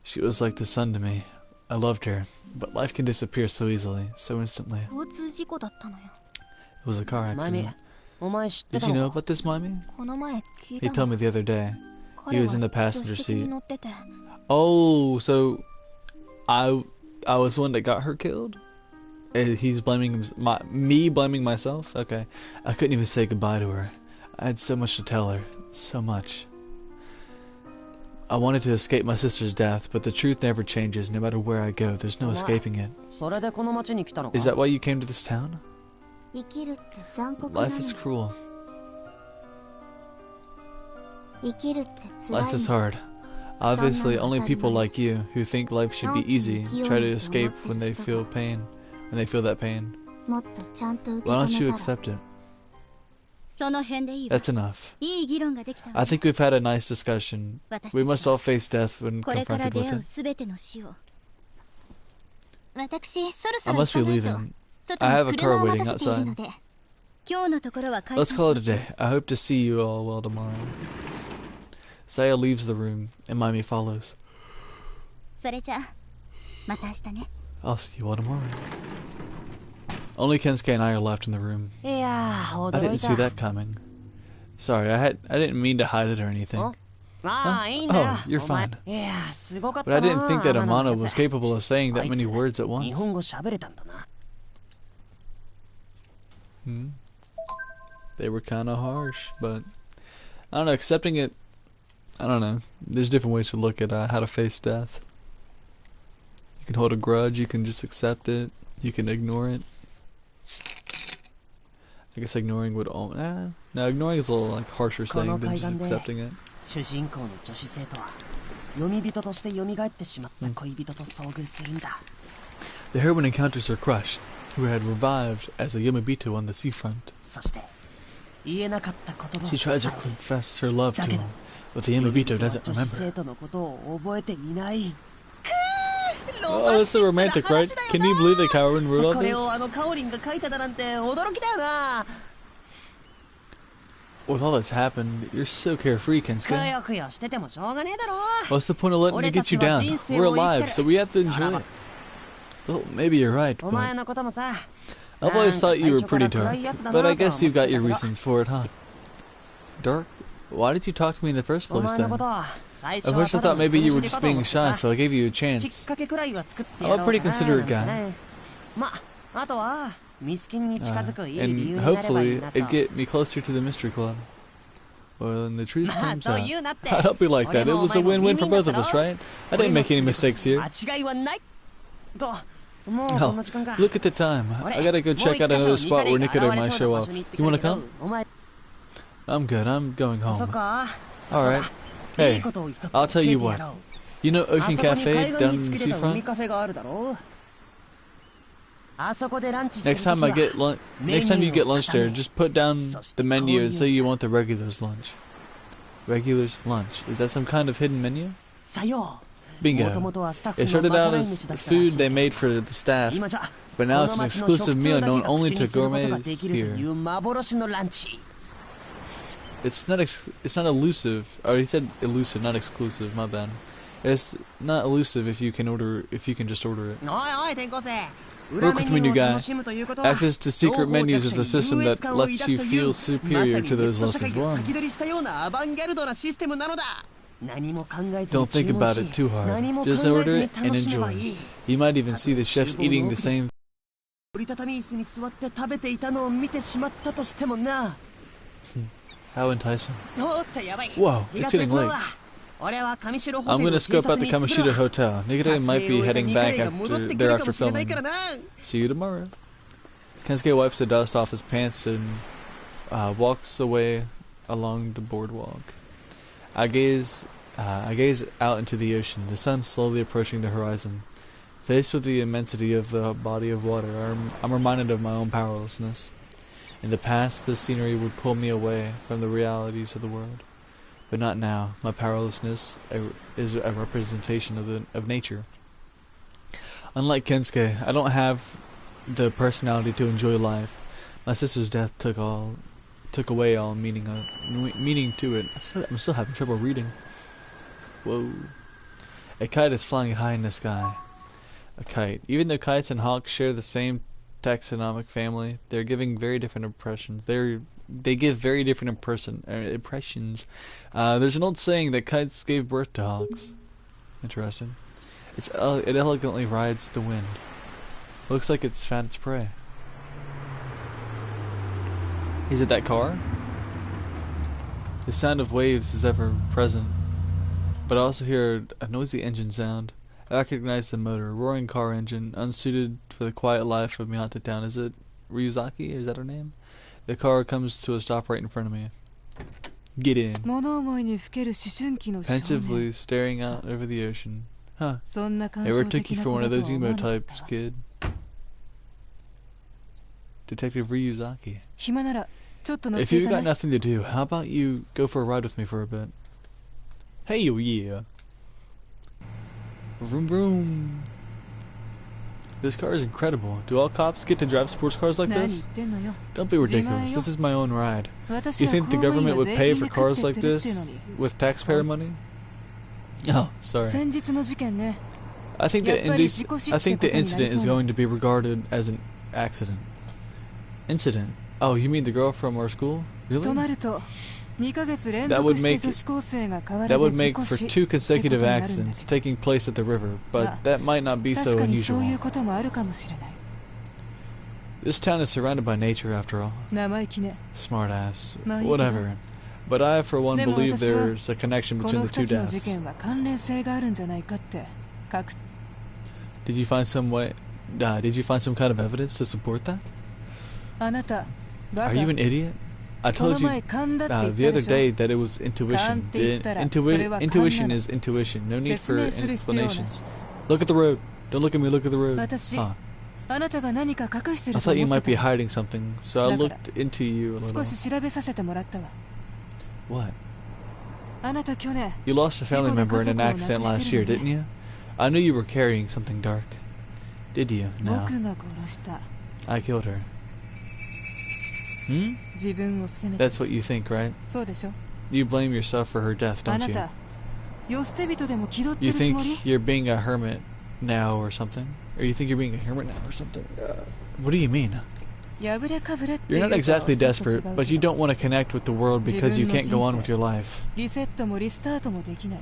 She was like the sun to me. I loved her, but life can disappear so easily, so instantly. 交通事故だったのよ It was a car マミ accident.、お前知って Did た you know のか about this, Mommy? この前聞い He た told の me the other day. 彼 he は was in the passenger 助手席に seat. 乗ってて Oh, so I was the one that got her killed? He's blaming me blaming myself? Okay. I couldn't even say goodbye to her. I had so much to tell her. So much. I wanted to escape my sister's death, but the truth never changes. No matter where I go, there's no escaping it. それでこの町に来たのか Is that why you came to this town? 生きるって残酷なの Life is cruel. 生きるって辛い Life is の hard. Obviously, only people like you, who think life should be easy, try to escape when they feel pain, when they feel that pain. もっとちゃんと受け Why 止 don't you めたら accept it? その辺でいいわ That's enough. いい議論ができたわ I think we've had a nice discussion. 私た We ち must は all face death when これから confronted 出 with 会う it. すべての死を私そろそ I ろ must be 行かないと leaving. 外 I に have a 車 car を waiting 待たせている outside. ので今日のところは解 Let's 散 call し it ま a しょう day. I hope to see you all well tomorrow. Saya leaves the room, and Mimi follows. それじゃあまた明日ね I'll see you all tomorrow. Only Kensuke and I are left in the room. いやー I 驚 didn't い see た that coming. Sorry, I didn't mean to hide it or anything. ああいいんだよ Oh, you're お前 fine. いやーすごかった But I な didn't think that 天野の Amano や was つ capable of saying あ that い many つ words at 日 once. 本語喋れたんだな Hmm. They were kind of harsh, but I don't know, accepting it, I don't know. There's different ways to look at how to face death. You can hold a grudge, you can just accept it, you can ignore it. I guess ignoring would all. No, ignoring is a little like harsher saying than just accepting it. 主人公の女子生徒は読み人として蘇ってしまった恋人と遭遇するんだ The heroine encounters her crush, who had revived as a Yomibito on the seafront. そして言えなかった言葉を She tries to 伝え confess her love to him, but the Yomibito doesn't 女子 remember. 生徒のことを覚えていない Oh, that's so romantic, right? Can you believe that Kaorin wrote all これをあ this? のカオリンが書いただなんて驚きだよな With all that's happened, you're so carefree, く Kensuke. よくよしててもしょうがねえだろ What's the point of letting me get you down? We're alive, so we have to enjoy it. Well, maybe you're right, お前 but のこともさ I've always thought you were pretty dark. But I guess you've got your 思 reasons for it, huh? Dark? Why did you talk to me in the first お place 前の then? ことは最初 At は first I ただ thought の maybe you 人 were 見知 just りかと思 being って shy, さ so I gave you a きっ chance. かけくらいは作ってや I'm a ろうか pretty な considerate なんて guy. ねまあとはミスキンに近づくいい And 理由になればいい hopefully なと it'd get me closer to the mystery club. Well, then the truth まあ comes そう out. 言うなって I hope you like that. It was a win-win for both of us, right? I didn't make any mistakes here. 間違いはないともうこ Oh, んな時間か look at the time. I gotta go check out another spot where Nikita might show up. You wanna come? お前 I'm good. I'm going そっ home. か Alright. いい Hey, ことを一つ I'll tell 教え you てや what. ろう You know あそこ Ocean に Cafe 海岸 down に in つ the けた海 seafront? カフェがあるだろうあそこでランチする Next time I 時 get は next time you get lunch there, just put down the menu and say you want the regulars lunch. Regulars lunch. Is that some kind of hidden menu? さよう Bingo. 元々はスタッ It フの started まか out ない as 飯だったらしい food they made for the staff, 今じゃ but now こ it's の an 町の exclusive 食 meal 通だけ known が only 口 to にすることが gourmets できるとい here. う幻のランチ It's not elusive. Oh, he said elusive, not exclusive. My bad. It's not elusive if you can just order it. おいおい転校生 Work with me, new guy. 楽しむということは Access to secret menus is a system that lets you feel superior to those less まさにネット社会が informed. 先取りしたようなアバンギャルドなシステムなのだ何も考えずに Don't think 注文 about し it too hard. 何も考え Just ず order に it 楽 and しめばい enjoy. い You might even see the chefs eating the same. 折りたたみ椅子に座って食べていたのを見てしまったとしてもな How enticing. おっとやばい Whoa, 日 it's が暮れ getting ちまう late. わ俺は上城ホ I'm テル gonna の scope 警 out 察 the に行ってく Kamoshida る Hotel. Nikita might be heading back there after filming. See you tomorrow. Kensuke wipes the dust off his pants and walks away along the boardwalk. I gaze out into the ocean, the sun slowly approaching the horizon. Faced with the immensity of the body of water, I'm reminded of my own powerlessness. In the past, this scenery would pull me away from the realities of the world. But not now. My powerlessness is a representation of nature. Unlike Kensuke, I don't have the personality to enjoy life. My sister's death took away all meaning to it. I'm still having trouble reading. Whoa. A kite is flying high in the sky. A kite. Even though kites and hawks share the same taxonomic family, they're giving very different impressions. They give very different impressions. There's an old saying that kites gave birth to hawks. Interesting. It elegantly rides the wind. Looks like it's found its prey. Is it that car? The sound of waves is ever present, but I also hear a noisy engine sound. I recognize the motor, a roaring car engine, unsuited for the quiet life of Miyata Town. Is it Ryuzaki? Is that her name? The car comes to a stop right in front of me. Get in. 物思いにふける思春期の少年 Pensively staring out over the ocean. Huh. そんな感 Ever 傷 took 的 you な for こ one と of と those は思わ emo なかっ types, た kid? Detective Ryuzaki. 暇ならちょっと乗っ If てい you've か got ない nothing to do, how about you go for a ride with me for a bit? Hey, oh yeah. Vroom vroom. This car is incredible. Do all cops get to drive sports cars like 何言っ this? てんのよ Don't be ridiculous. 自前よ This is my own ride. 私 You は think the 公務員 government は would 税 pay 金 for で食っ cars てっ like てるっていうの this に with taxpayer money? Oh, sorry. 先日の事件ね I think the やっぱり事故死ってことになりそうな。 incident is going to be regarded as an accident. Incident? Oh, you mean the girl from our school? と Really? なると2ヶ月連 That 続 would して make 女子高生が川 That で would 事 make 故 for 死 two ってことに consecutive なるんだ accidents taking place at the river, but あ that might not be 確 so かにそういう unusual. こともあるかもしれない This town is surrounded by nature after all. 生意気ね Smart ass. まあいいけど。 Whatever. But I, for one, でも believe 私は there's a connection こ between の the two 2つの事 deaths. 件は関連性があるんじゃないかって確 Did you find some way? Did you find some kind of evidence to support that? あなたバ Are カ you an idiot? I この told you 前勘だって言っ the た other でしょ day that it was intuition. 勘って言ったら The それは勘なの。 intuition is intuition. No need for 説明する必要なし。 explanations. Look at the road. Don't look at me. Look at the road. 私 Huh. あなたが何か隠して I ると thought you 思っ might て be た hiding something, so I だから looked into you a 少 little. し調べさせてもらったわ What? あなた去年 You lost a family 事故で member in an 家族を accident 亡く last してる year, のね。 didn't you? I knew you were carrying something dark. Did you? No. 僕が殺した I killed her. Hmm? 自分を責めて That's what you think, right? そうでしょ You blame yourself for her death, あ don't な you? た世捨て人でも気取って You るつ think もり you're being a hermit now or something? Or you think you're being a hermit now or something? What do you mean? 破れかぶれって You're いう not と exactly ちょっと違 desperate, うけど but you don't want to connect with the world because you can't go on with your life. リセットもリスタートもできない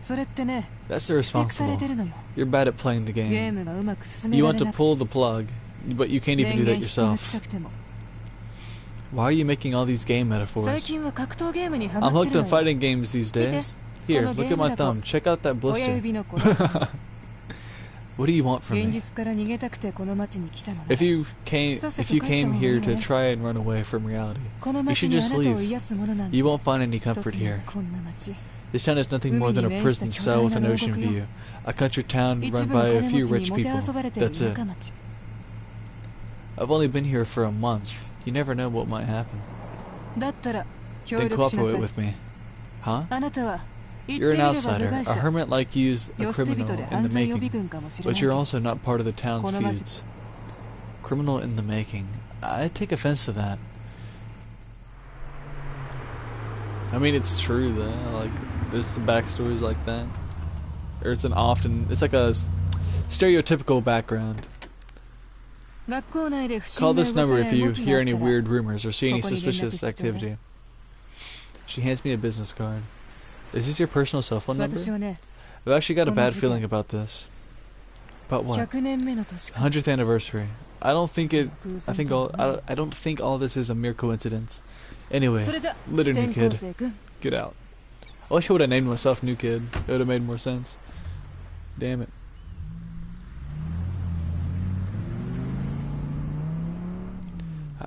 それってね That's ふてくされ irresponsible. てるのよ You're bad at playing the ゲー game. ムがうまく進め You ら want れ to なくて pull the plug, but you can't even 電 do that 源引きが yourself. したくても Why are you making all these game 最 metaphors? 近は格闘ゲームにハマ I'm って hooked る on のよ fighting games these days. Here, Kono look at my game da to thumb. Check out that 親 blister. 指の子 What do you want from 現 me? 実から逃げたくてこの街に来たのね If you came here to try and run away from reality, この you 街 should にあ just なたを leave. 癒すものなんて You won't find any 一つ comfort も here. こんな街 This town is nothing more than a prison cell with an ocean view. A country town 一 run 部の by a 金 few 持ち rich にもて people. あそばれてる That's 田 it. 舎町 I've only been here for a month. You never know what might happen. だったら協 Then 力しなさ cooperate い with me. Huh? あなたは言って You're み an れば部 outsider. 外 A 者 hermit like you's a 世捨て criminal 人で in 犯 the 罪予備 making. 軍かもしれな But い you're けど also not part of the town's この町 feuds. Criminal in the making. I take offense to that. I mean, it's true though. Like, there's the backstories like that. Or it's like a stereotypical background. 学校内で不 Call 審な this 噂 number や if 動 you きが hear あっ any たら weird rumors or see any ここに連絡 suspicious してちょうだい。 activity. She hands me a business card. Is this your personal cell phone number? 私はね I've actually got a この bad 事件。 feeling about this. About what? 100年目の年か 100th anniversary. I don't think it. 偶 I 然 think と all. はね I don't think all this is a mere coincidence. Anyway, それじゃ little new 転校 kid, 生くん get out. I wish I would have named myself New Kid. It would have made more sense. Damn it.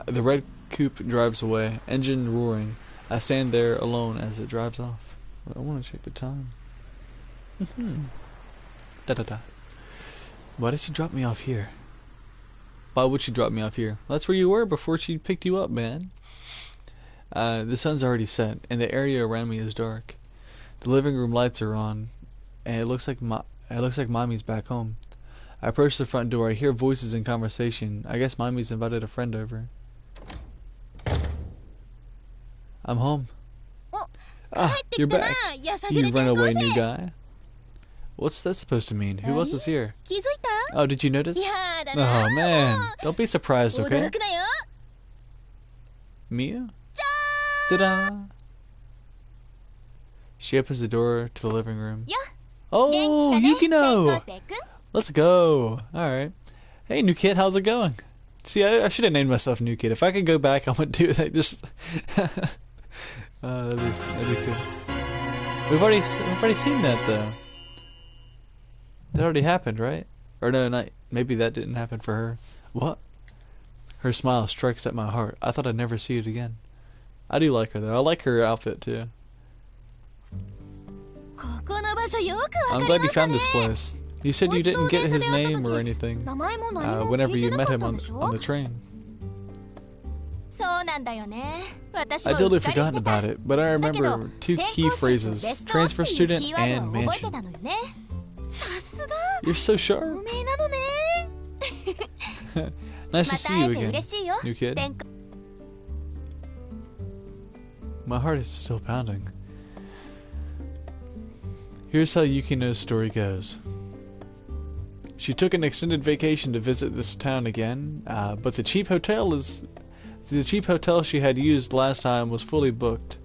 The red coupe drives away, engine roaring. I stand there alone as it drives off. I want to check the time. Da da da. Why did she drop me off here? Why would she drop me off here? That's where you were before she picked you up, man. The sun's already set, and the area around me is dark. The living room lights are on, and it looks like mommy's back home. I approach the front door. I hear voices in conversation. I guess mommy's invited a friend over. I'm home. Ah, you're back. You runaway new guy. What's that supposed to mean? Who else is here? 気づいた Oh, did you notice? いやーだな Oh man, don't be surprised, 驚 okay? くなよ Mia? Ta-da! She opens the door to the living room. よ Oh, 元気かね Yukino! 転校生くん Let's go! Alright. Hey, new kid, how's it going? See, I should have named myself New Kid. If I could go back, I would do that. Just... that'd be good. We've already seen that, though. That already happened, right? Or no, not... Maybe that didn't happen for her. What? Her smile strikes at my heart. I thought I'd never see it again. I do like her, though. I like her outfit, too. ここの場所よくわか I'm り glad ま you した found ね this place. You said you didn't get his name or anything 名前も何も whenever 聞い you てな met かっ him たん on でしょ the train. そうなんだよね私も I うっ totally かりして forgotten た about it, but I だけど remember two 転 key 校生とベ phrases: スト transfer っていう student キーワー and ドを覚えて mansion. たのよねさすが You're so 有 sharp. 名なのね Nice to ま see た会 you えて again, 嬉しいよ new kid. 天 My heart is still pounding. Here's how Yukino's story goes. She took an extended vacation to visit this town again, but the cheap hotel she had used last time was fully booked.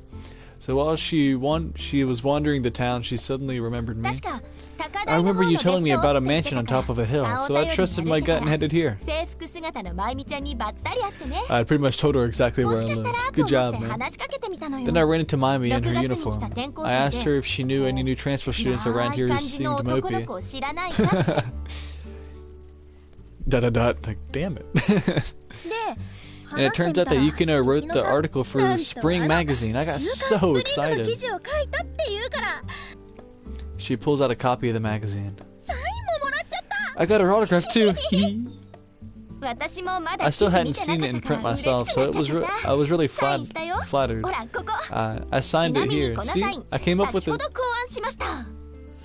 So while she was wandering the town, she suddenly remembered me. 確か高 I 台の remember 方 you の telling me 別荘 about a って言って mansion た on から top of a hill, 顔 so 頼 I りに trusted な my るか gut and ら headed here. 制服姿のまゆみちゃんにばったり会ってね I pretty much told her exactly も where I しかした lived. らと Good 思っ job, て man. 話しかけてみたのよ Then I ran into Mami in her 6月に来 uniform. た転校 I 生 asked で her if she knew any new transfer students 暗 around い here who 感じの seemed 男の mopey. 子を知らないかって Like, damn it. で And it 話して turns みた out ら that Yukino wrote the 昨日さ article for なんと Spring Magazine. I got 週刊 so スプリングの記 excited. 事を書いたって言うから She pulls out a copy of the magazine. サインももらっちゃった I got her autograph too. 私もまだ I 記 still 事見 hadn't て seen な it か in った print から嬉しくな myself, っ so ちゃ it って was さ I was really サインしたよ flattered. ほらここ I signed ちな it みに here. このサ See, イン I came up with 先ほ it. ど考案しました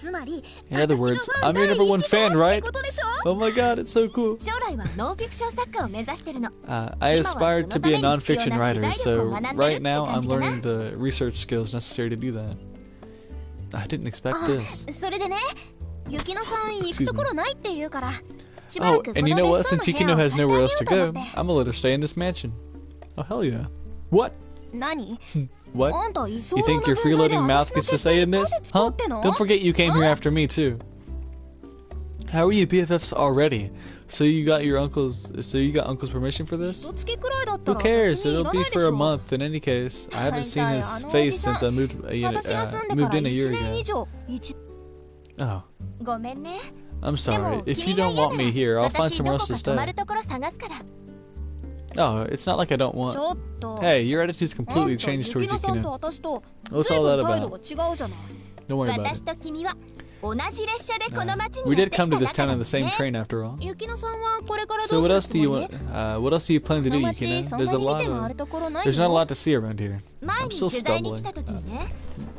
つまり In other 私の words, ファ I'm ン your 第 number 一 one 号 fan, って right? ことでしょ Oh my god, it's so cool. 将来はノンフィクション作家を目指してるの I aspired to be a nonfiction writer, so right now I'm learning the research skills necessary to do that. I didn't expect this. それでね雪乃さん行くところないって言うから Oh, and you know what? Since Yukino has nowhere else to go, I'm gonna let her stay in this mansion. Oh, hell yeah. What? 何 What? あんた You think your freeloading mouth gets to say in this? Huh? Don't forget you came here after me, too. How are you BFFs already? So you got uncle's permission for this? Who cares? It'll be for a month in any case. I haven't seen his face since I moved in a year ago. Oh. ごめんね I'm でも sorry. If 君 you が don't 嫌 want な me ら here, I'll find 私ど somewhere こ else to か泊ま stay. るところ探すから Oh, it's not like I don't ちょ want. っと Hey, your attitude's あん completely た changed 雪 towards 乃さんと Yukino. 私と What's 随 all 分 that 態度 about? が違うじゃない Don't worry about 私 it. と君は同じ列車でこの街に We やっ did てきた come to this 仲 town だ in も the ん same ね train after all. 雪乃さんはこれから So どう what する else つ do も you り what else do you plan to こ do, の街 Yukino? そん There's な a に見 lot て回る of ところない there's not a よ lot to see around here. 前 I'm に still 取材に来 stumbling. た時にね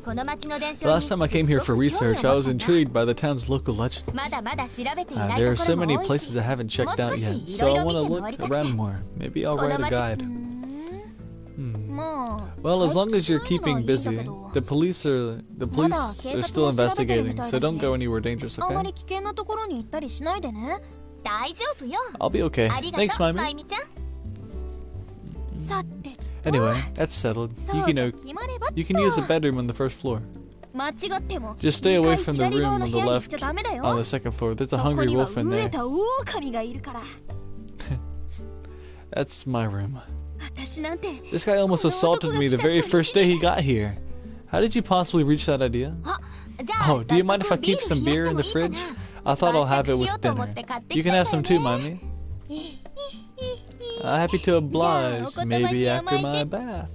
この街の伝 The 承に last time I came here for すごく興味 research, を I 持 was ったんだ intrigued by the town's local legends. まだまだ調べていない There と are こ so ろも many 多い places し I haven't checked out もう少し yet, so I 色々 want to 見て look 回りたくて around more. Maybe I'll この write a 街 guide. まあ Well, as long as you're 回復するのはいい keeping んだ busy, けど the police are still investigating, so don't go anywhere dangerous, あま okay? り危険なところに行ったりしないでね大丈夫よ I'll be okay. ありが Thanks, とうま Mimi. ゆみちゃんさて Anyway, that's settled. そうと Yukino, 決まればっと you can use the bedroom on the first floor. 間違っても Just stay 2 away 階 from the 左 room 側の on 部 the 屋に来ちゃ left ダメだよ on the second floor. There's a そこ hungry には wolf in 飢え there. た狼がいるから That's my room. 私なんて This guy almost assaulted me the very first day he got here. How did you possibly reach that idea? あじゃあ Oh, do you mind if I 早 keep 速 some ビー beer ル in 冷 the やしてもいい fridge? かな I thought I'll have it 晩酌し with ようと思っ dinner. て買って You きた can んだ have some よ too, ね mommy. Happy to oblige. Yeah, Maybe I'll after my bath.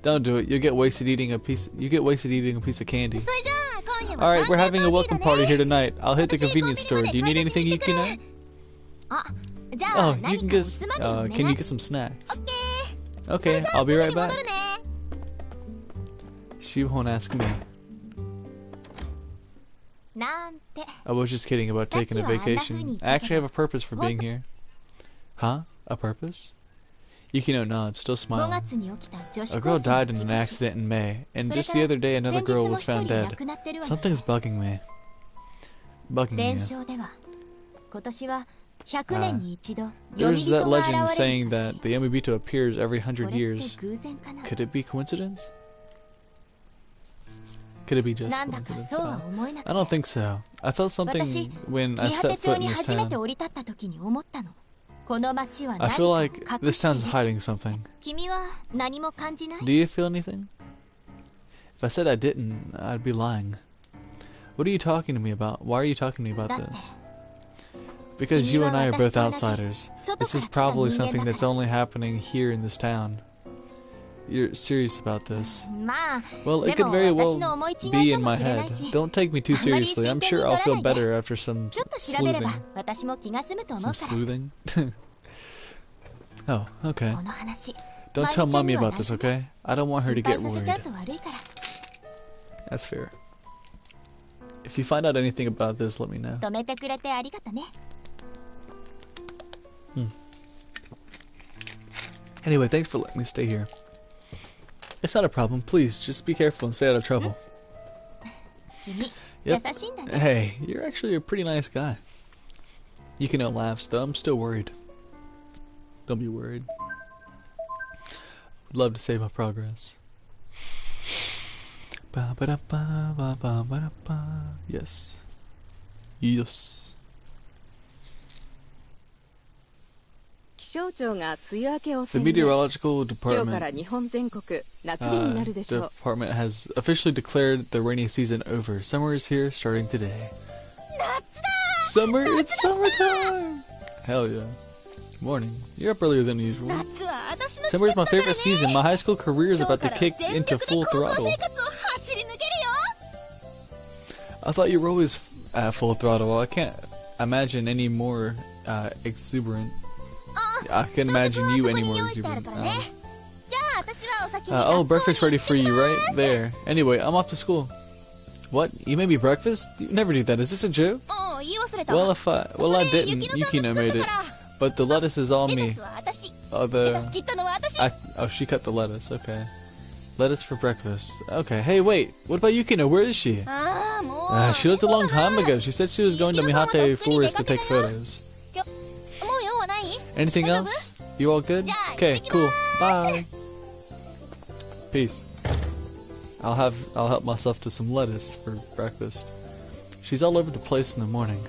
Don't do it. You'll get wasted eating a piece. You get wasted eating a piece of candy. それじゃあ今夜 All は right, we're having a welcome パー party ティ here ーだね tonight. I'll hit the 私 convenience store. Do you need anything, Yukino? あじゃあ Oh, you 何 can かお get. つまみを Can you ね get some snacks? オッケー Okay, I'll be すぐ right に戻 back. るね She won't ask me. なんて I was just kidding about taking a vacation. I actually have a purpose for being here. Huh? A purpose? Yukino nods, still 5 smiling. 月に起きた女子 A 高 girl 生の died in 事 an 故死 accident in May, and それ just か the ら other day another 先日 girl も was 一 found 人 dead. 亡くなってるわね Something's bugging me. Bugging 伝 me. 承では今年は100年に一度 There's that が legend 現れ saying る that 年 the Yamabito appears every 100これって years. 偶然かな Could it be coincidence? Could it be just なんだか coincidence? そうは思えなく I て don't think so. I felt something 私 when I 見果 set て町 foot in に this 初めて town. 降り立った時に思ったのこの街は I 何か feel を like 隠 this して town's いる hiding something. 君は何も感じない Do you feel anything? If I said I didn't, I'd be lying. What are you talking to me about? Why are you talking to me about だって this? Because you and I are both outsiders. 外 This か is ら来た probably 人間 something だ that's から only happening here in this town. You're serious about this? まあ Well, it で could も very 私 well の思い違 be いか in も my しれな head. いし Don't take me too あまり seriously. I'm 真剣 sure に I'll 取ら feel ないで better after some ちょっと調べれば sleuthing. 私も気が済むと思 Some うから sleuthing? Oh, okay. この話 Don't tell まゆみ mommy ちゃんには about this, 内緒で okay? I don't want her 心 to 配 get させちゃ worried. うと悪いから That's fair. If you find out anything about this, let me know. 止めてくれてありがとね Anyway, thanks for letting me stay here. It's not a problem. Please, just be careful and stay out of trouble. Yep. Hey, you're actually a pretty nice guy. Yukino laughs, though I'm still worried. Don't be worried. Would love to save my progress. Yes. Yes. The meteorological department has officially declared the rainy season over. Summer is here, starting today. Summer! It's summertime! Hell yeah. Morning. You're up earlier than usual. Summer is my favorite season. My high school career is about to kick into full throttle. I thought you were always at full throttle. I can't imagine any more exuberant. I can't imagine you any more exuberant. Oh, breakfast ready for you right there. Anyway, I'm off to school. What? You made me breakfast? You never do that. Is this a joke? Well, I didn't. Yukino made it. But the lettuce is all me. Oh, she cut the lettuce. Okay. Lettuce for breakfast. Okay. Hey, wait. What about Yukino? Where is she? She left a long time ago. She said she was going to Mihate Forest to take photos. Anything else? You all good? Okay, cool. Bye. Peace. I'll help myself to some lettuce for breakfast. She's all over the place in the morning.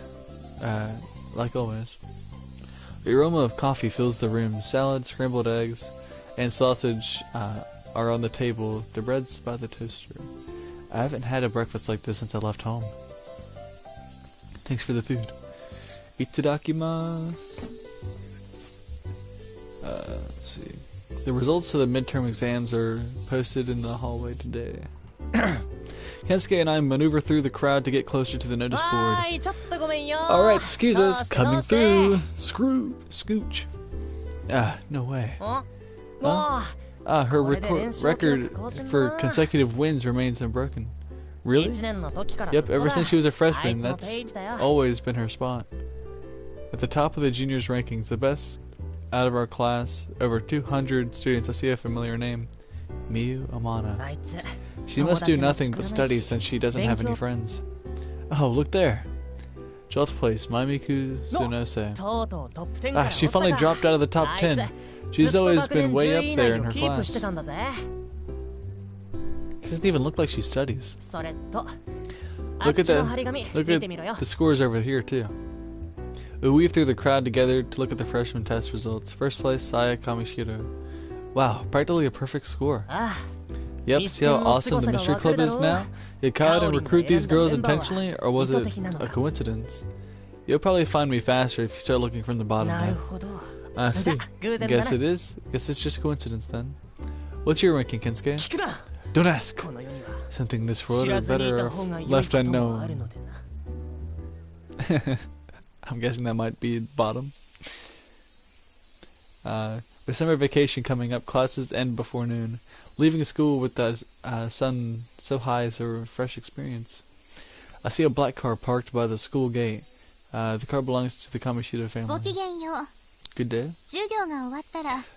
Like always. The aroma of coffee fills the room. Salad, scrambled eggs, and sausage are on the table. The bread's by the toaster. I haven't had a breakfast like this since I left home. Thanks for the food. Itadakimasu. Let's see. The results of the midterm exams are posted in the hallway today. Kensuke and I maneuver through the crowd to get closer to the notice board. Alright, excuse us. Coming through. Scooch. No way. Huh? Her record for consecutive wins remains unbroken. Really? Yep, ever since she was a freshman, that's always been her spot. At the top of the juniors' rankings, the best out of our class, over 200 students. I see a familiar name. Miyu Amana. She must do nothing but study since she doesn't have any friends. Oh, look there. 12th place, Maimiku Tsunose. She finally dropped out of the top 10. She's always been way up there in her class. She doesn't even look like she studies. Look at the scores over here too. We weave through the crowd together to look at the freshman test results. First place, Saya Kamishiro. Wow, practically a perfect score. Yep, see how awesome the mystery club is now? Did Kaoru recruit these girls intentionally, or was it a coincidence? You'll probably find me faster if you start looking from the bottom now. I see. Guess it is. Guess it's just a coincidence then. What's your ranking, Kensuke? Don't ask. Something in this world are better left unknown. I'm guessing that might be bottom. With summer vacation coming up, classes end before noon. Leaving school with the sun so high is a fresh experience. I see a black car parked by the school gate. The car belongs to the Kamishita family. Good day.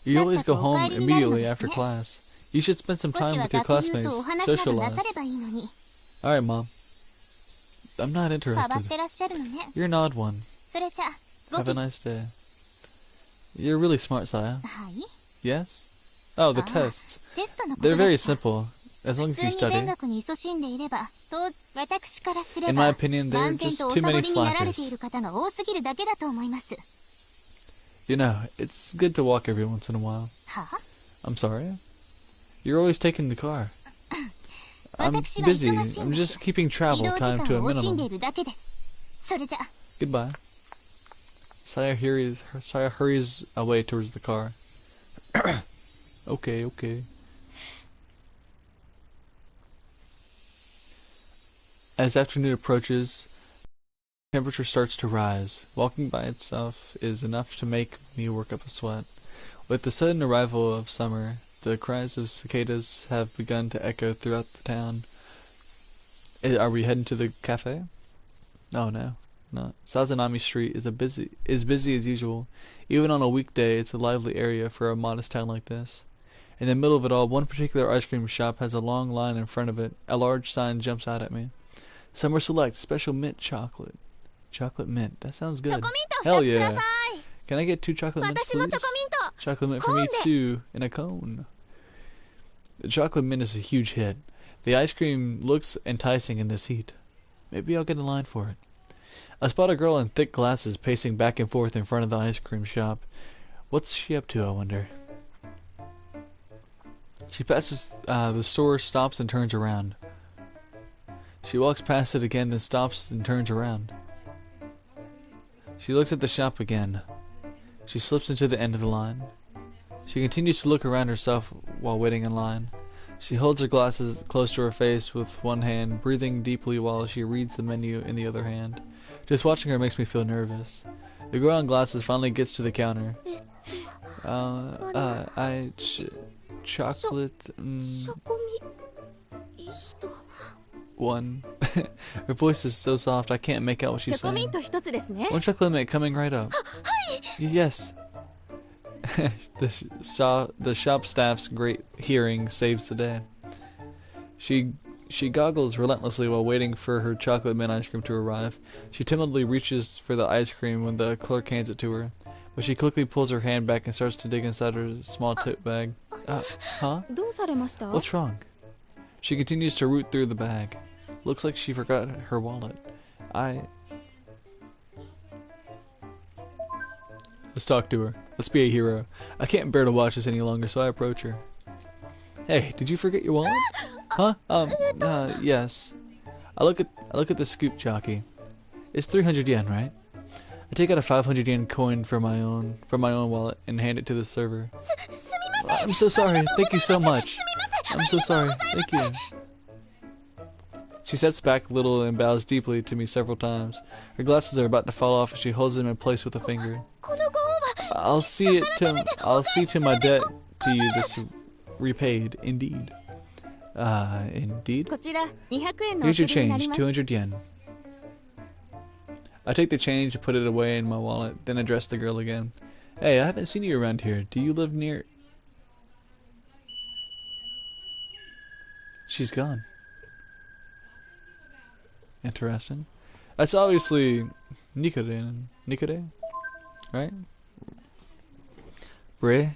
You always go home immediately after class. You should spend some time with your classmates. Socialize. Alright, Mom. I'm not interested. You're an odd one. Have a nice day. You're really smart, Saya. Yes? Oh, the tests. They're very simple, as long as you study. In my opinion, there are just too many slackers. You know, it's good to walk every once in a while. I'm sorry? You're always taking the car. I'm busy. I'm just keeping travel time to a minimum. Goodbye. Saya hurries away towards the car. Okay. As afternoon approaches, temperature starts to rise. Walking by itself is enough to make me work up a sweat. With the sudden arrival of summer, the cries of cicadas have begun to echo throughout the town. Are we heading to the cafe? Oh no. No, Sazanami Street is busy as usual. Even on a weekday, it's a lively area for a modest town like this. In the middle of it all, one particular ice cream shop has a long line in front of it. A large sign jumps out at me. Summer Select, special mint chocolate. Chocolate mint. That sounds good. Hell yeah. Can I get 2 chocolate mints, please? Chocolate mint for me too, in a cone. The chocolate mint is a huge hit. The ice cream looks enticing in this heat. Maybe I'll get in line for it. I spot a girl in thick glasses pacing back and forth in front of the ice cream shop. What's she up to, I wonder? She passes the store, stops, and turns around. She walks past it again, then stops and turns around. She looks at the shop again. She slips into the end of the line. She continues to look around herself while waiting in line. She holds her glasses close to her face with one hand, breathing deeply while she reads the menu in the other hand. Just watching her makes me feel nervous. The girl in glasses finally gets to the counter. Chocolate... one. Her voice is so soft I can't make out what she's saying. 1 chocolate mint coming right up. Yes. The shop staff's great hearing saves the day. She goggles relentlessly while waiting for her chocolate mint ice cream to arrive. She timidly reaches for the ice cream when the clerk hands it to her, but she quickly pulls her hand back and starts to dig inside her small tote bag. Huh? What's wrong? She continues to root through the bag. Looks like she forgot her wallet. Let's talk to her. Let's be a hero. I can't bear to watch this any longer, so I approach her. Hey, did you forget your wallet? Huh? Yes. I look at the scoop jockey. It's 300 yen, right? I take out a 500 yen coin from my own wallet and hand it to the server. I'm so sorry. Thank you so much. I'm so sorry. Thank you. She steps back a little and bows deeply to me several times. Her glasses are about to fall off as she holds them in place with a finger. I'll see to my debt to you this repaid, indeed. Indeed? Here's your change, 200 yen. I take the change and put it away in my wallet, then address the girl again. Hey, I haven't seen you around here. Do you live near... She's gone. Interesting. That's obviously Nikode, right? Ray?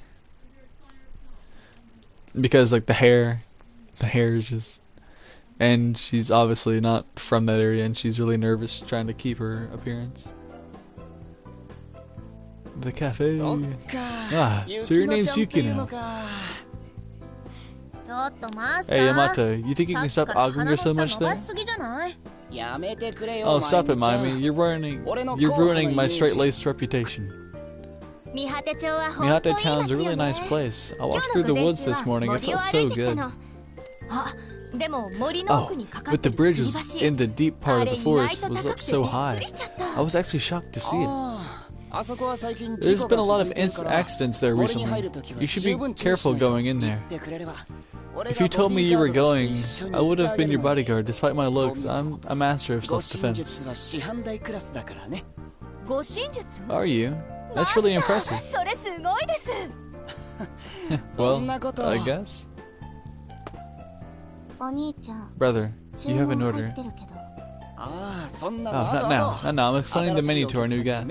Because like the hair is just... And she's obviously not from that area and she's really nervous trying to keep her appearance. The cafe. So your name's Yuki now. Hey Yamato, you think you can stop ogling her so much there? Oh, stop it, Maimi. You're ruining my straight-laced reputation. Mihate Town's a really nice place. I walked through the woods this morning. It felt so good. Oh, but the bridge was in the deep part of the forest was up so high. I was actually shocked to see it. There's been a lot of accidents there recently. You should be careful going in there. If you told me you were going, I would have been your bodyguard. Despite my looks, I'm a master of self-defense. Are you? That's really impressive. Well, I guess. Brother, you have an order. Oh, not now. Not now. I'm explaining the menu to our new guest.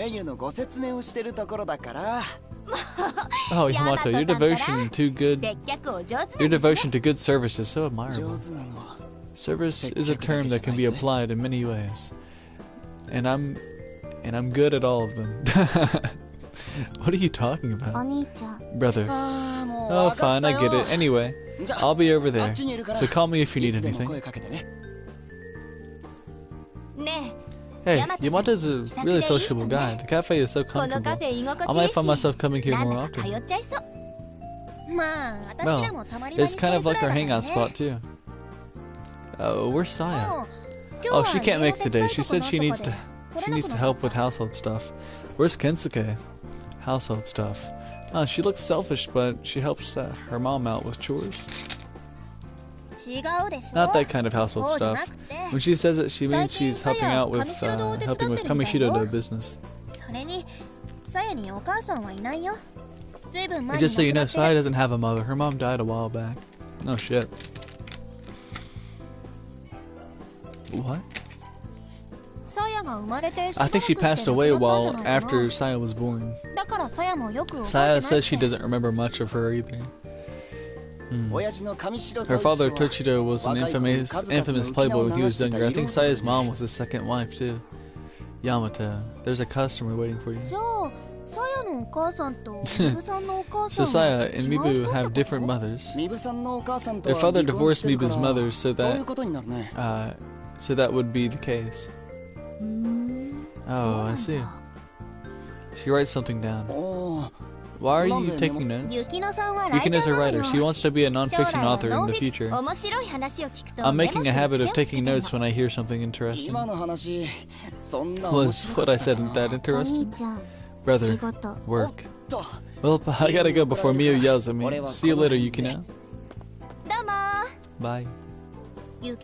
Oh, Yamato, your devotion to good service is so admirable. Service is a term that can be applied in many ways. And I'm good at all of them. What are you talking about? Brother. Oh, fine, I get it. Anyway, I'll be over there. So call me if you need anything. Hey, Yamato's a really sociable guy. The cafe is so comfortable. I might find myself coming here more often. Well, it's kind of like our hangout spot too. Oh, where's Saya? Oh, she can't make it today. She said she needs to help with household stuff. Where's Kensuke? Household stuff. She looks selfish, but she helps her mom out with chores. Not that kind of household stuff. When she says it, she means she's helping out with helping with Kamishiro business. And just so you know, Saya doesn't have a mother. Her mom died a while back. No shit. What? I think she passed away a while after Saya was born. Saya says she doesn't remember much of her either. Her father, Tochiro, was an infamous playboy when he was younger. I think Saya's mom was his second wife too. Yamato, there's a customer waiting for you. So Saya and Mibu have different mothers. Their father divorced Mibu's mother, so that would be the case. Oh, I see. She writes something down. Why are you taking notes? Yukino's a writer. She wants to be a non-fiction author in the future. I'm making a habit of taking notes when I hear something interesting. Was what I said that interesting? Brother, work. Well, I gotta go before Mio yells at me. See you later, Yukino. Bye. I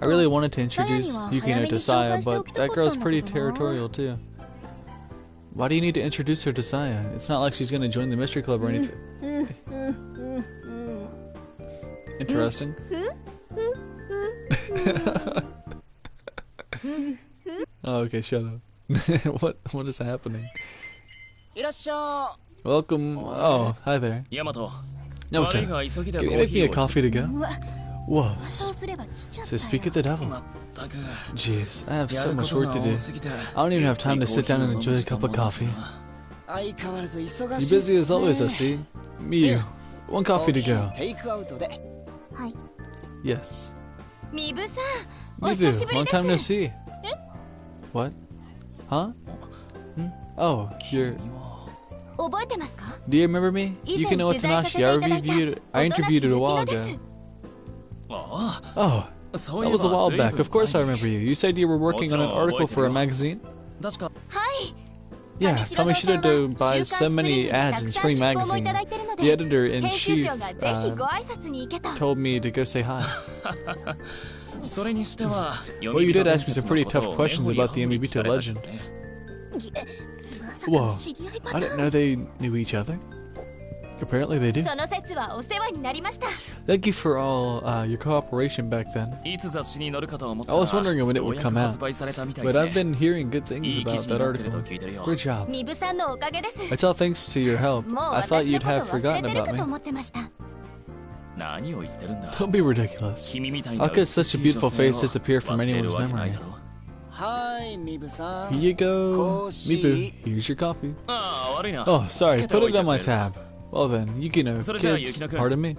really wanted to introduce Yukino to Saya, but that girl's pretty territorial too. Why do you need to introduce her to Saya? It's not like she's gonna join the mystery club or anything. Interesting. Oh, okay, shut up. What is happening? Welcome. Oh, hi there. Yamato, can you make me a coffee to go? Whoa. So speak of the devil. Jeez, I have so much work to do. I don't even have time to sit down and enjoy a cup of coffee. You're busy as always, I see. Miyu, one coffee to go. Yes. Mibu, long time no see. What? Huh? Oh, you're... Do you remember me? Yukino Watanashi. I interviewed you a while ago. Oh, that was a while back. Of course I remember you. You said you were working on an article for a magazine? Yeah, Kamishiro buys so many ads in Spring Magazine. The editor-in-chief told me to go say hi. Well, you did ask me some pretty tough questions about the Amibito legend. Whoa, I didn't know they knew each other. Apparently they do. Thank you for all your cooperation back then. I was wondering when it would come out, but I've been hearing good things about that article. Good job. It's all thanks to your help. I thought you'd have forgotten about me. Don't be ridiculous. How could such a beautiful face disappear from anyone's memory? Here you go. Mibu, here's your coffee. Oh, sorry, put it on my tab. Well then, Yukino, kids, pardon me.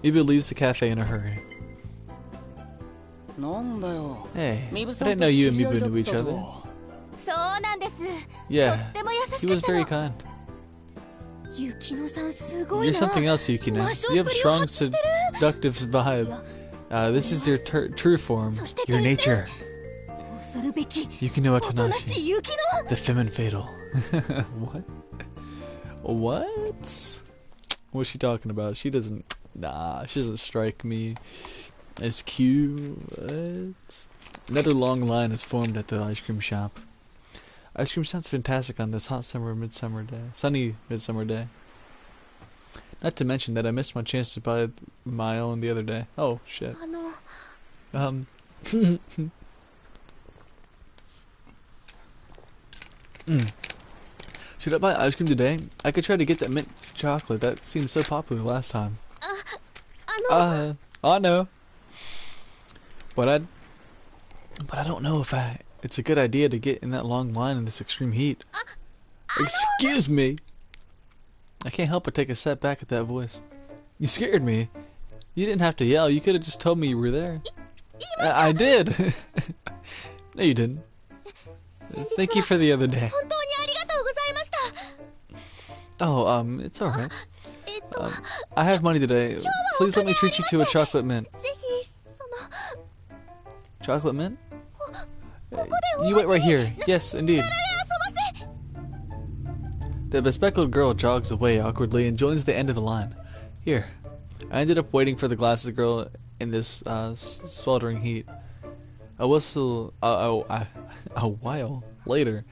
Mibu leaves the cafe in a hurry. Hey, I didn't know you and Mibu knew each other. Yeah, he was very kind. You're something else, Yukino. You have a strong, seductive vibe. This is your true form, your nature. Yukino Watanashi, the femme fatal. What? What? What's she talking about? She doesn't... Nah, she doesn't strike me as cute. What? Another long line is formed at the ice cream shop. Ice cream sounds fantastic on this hot sunny midsummer day. Not to mention that I missed my chance to buy my own the other day. Oh, shit. Should I buy ice cream today? I could try to get that mint chocolate. That seemed so popular last time. I know. But I don't know if it's a good idea to get in that long line in this extreme heat. Excuse me. I can't help but take a step back at that voice. You scared me. You didn't have to yell. You could have just told me you were there. I did. No, you didn't. Thank you for the other day. Oh, it's alright. I have money today. Please let me treat you to a chocolate mint. Chocolate mint? You wait right here. Yes, indeed. The bespectacled girl jogs away awkwardly and joins the end of the line. Here, I ended up waiting for the glasses girl in this sweltering heat. A while later,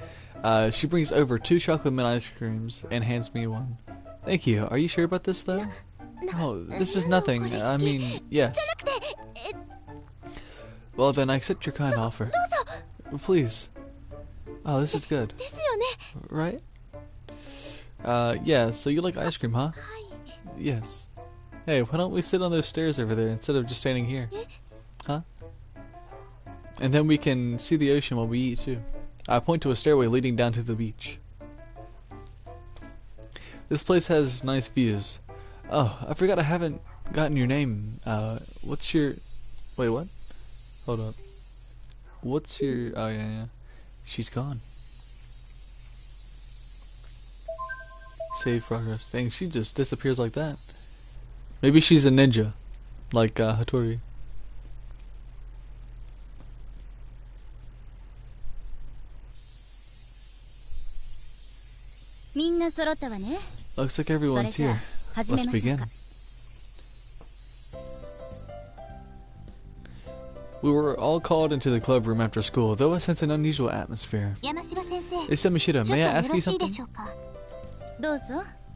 she brings over 2 chocolate mint ice creams and hands me one. Thank you. Are you sure about this, though? Oh, this is nothing. I mean, yes. Well, then I accept your kind offer. Please. Oh, this is good. Right? Yeah, so you like ice cream, huh? Yes. Hey, why don't we sit on those stairs over there instead of just standing here? Huh? And then we can see the ocean while we eat, too. I point to a stairway leading down to the beach. This place has nice views. Oh, I forgot I haven't gotten your name. What's your... Wait, what? Hold up. What's your... Oh, yeah. She's gone. Save progress. Dang, she just disappears like that. Maybe she's a ninja. Like, Hattori. Looks like everyone's here. Let's begin. We were all called into the club room after school, though I sense an unusual atmosphere. It's Yamashita. May I ask you something?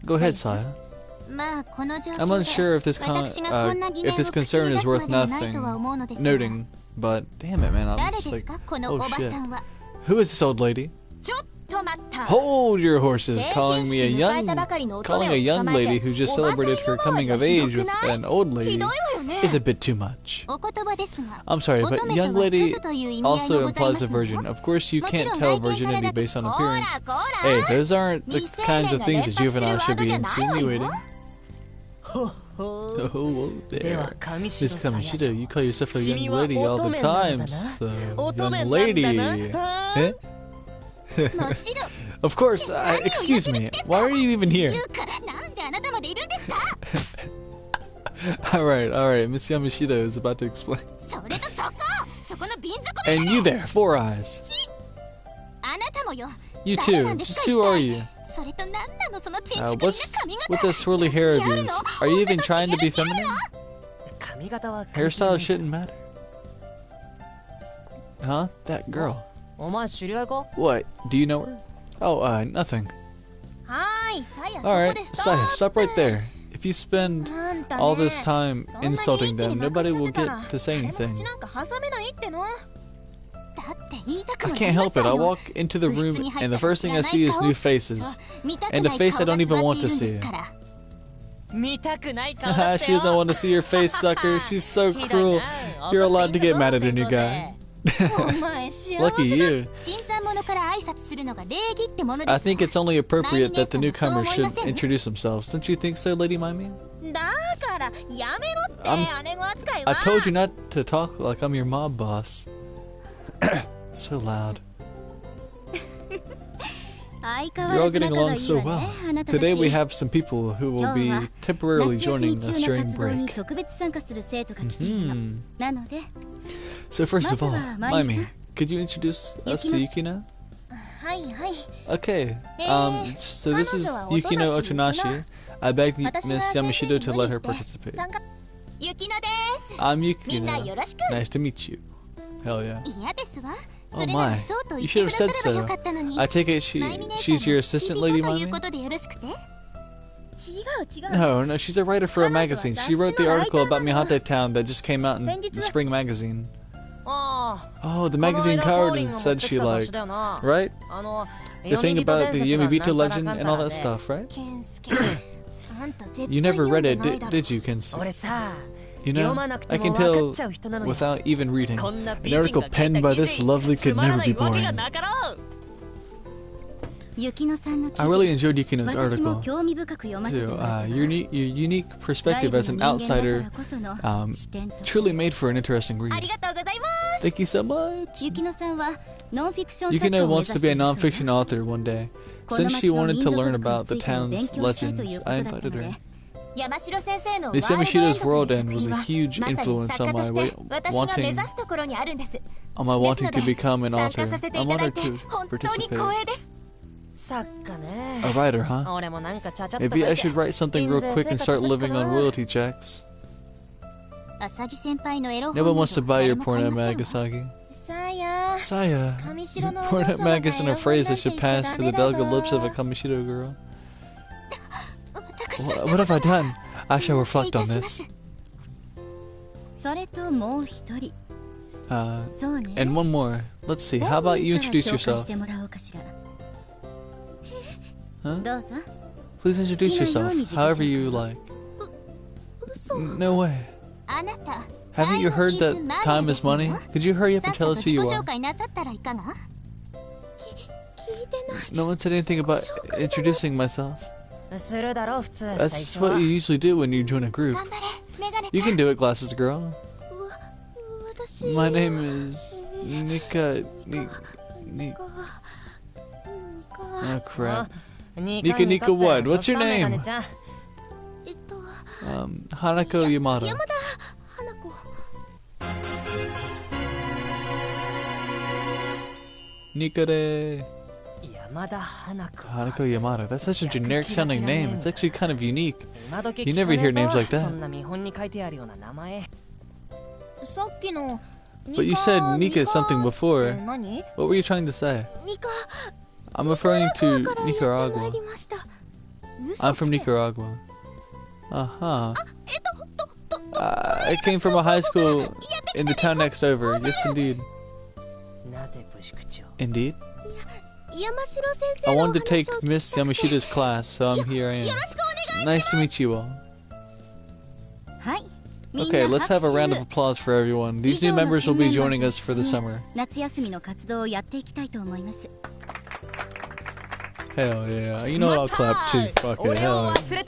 Go ahead, Saya. I'm unsure if this concern is worth noting, but damn it, man, I'm just like, oh shit. Who is this old lady? Hold your horses! Calling a young lady who just celebrated her coming of age with an old lady is a bit too much. I'm sorry, but young lady also implies a virgin. Of course, you can't tell virginity based on appearance. Hey, those aren't the kinds of things a juvenile should be insinuating. Oh, whoa there. Miss Kamishita, you call yourself a young lady all the time, so... Young lady! Huh? Of course, excuse me, why are you even here? Alright, Miss Yamashita is about to explain. And you there, 4 Eyes. You too, just who are you? What's with the swirly hair of yours? Are you even trying to be feminine? Hairstyle shouldn't matter. Huh? That girl. What? Do you know her? Oh, nothing. Alright, Saya, stop right there. If you spend all this time insulting them, nobody will get to say anything. I can't help it. I walk into the room and the first thing I see is new faces. And a face I don't even want to see. She doesn't want to see your face, sucker. She's so cruel. You're allowed to get mad at a new guy. Lucky you. I think it's only appropriate that the newcomers should introduce themselves. Don't you think so, Lady Mimi? I told you not to talk like I'm your mob boss. So loud. You're all getting along so well. Today we have some people who will be temporarily joining us during break. So first of all, Mimi, could you introduce us to Yukino? Okay, so this is Yukino Otonashi. I begged Miss Yamashita to let her participate. I'm Yukino. Nice to meet you. Hell yeah. Oh my, you should have said so. I take it she's your assistant, Lady Mimi? No, she's a writer for a magazine. She wrote the article about Mihate Town that just came out in the spring magazine. Oh, the magazine covered and said she liked, right? The thing about the Yumibito legend and all that stuff, right? You never read it, did you, Kensu? You know, I can tell without even reading. An article penned by this lovely could never be boring. I really enjoyed Yukino's article, too. Your unique perspective as an outsider truly made for an interesting read. Thank you so much. Yukino wants to be a non-fiction author one day. Since she wanted to learn about the town's legends, I invited her. Miss Yamashita's World End was a huge influence on my wanting to become an author. I'm honored to participate. A writer, huh? Maybe I should write something real quick and start living on royalty checks. No one wants to buy your porno mag, Asagi. Saya, your porno mag isn't a phrase that should pass through the delicate lips of a Kamishiro girl. What have I done? I shall reflect on this. And one more. Let's see, how about you introduce yourself? Huh? Please introduce yourself, however you like. No way. Haven't you heard that time is money? Could you hurry up and tell us who you are? No one said anything about introducing myself. That's what you usually do when you join a group. You can do it, glasses girl. My name is Nika. Oh crap. Nika what? What's your name? Hanako Yamada. Nikare. Hanako Yamada. That's such a generic sounding name. It's actually kind of unique. You never hear names like that. But you said Nika something before. What were you trying to say? I'm referring to Nicaragua. I'm from Nicaragua. Uh-huh. I came from a high school in the town next over. Yes, indeed. Indeed? I wanted to take Miss Yamashida's class, so here I am. Nice to meet you all. Okay, let's have a round of applause for everyone. These new members will be joining us for the summer. Hell yeah. You know what, I'll clap too. Fuck it, hell yeah.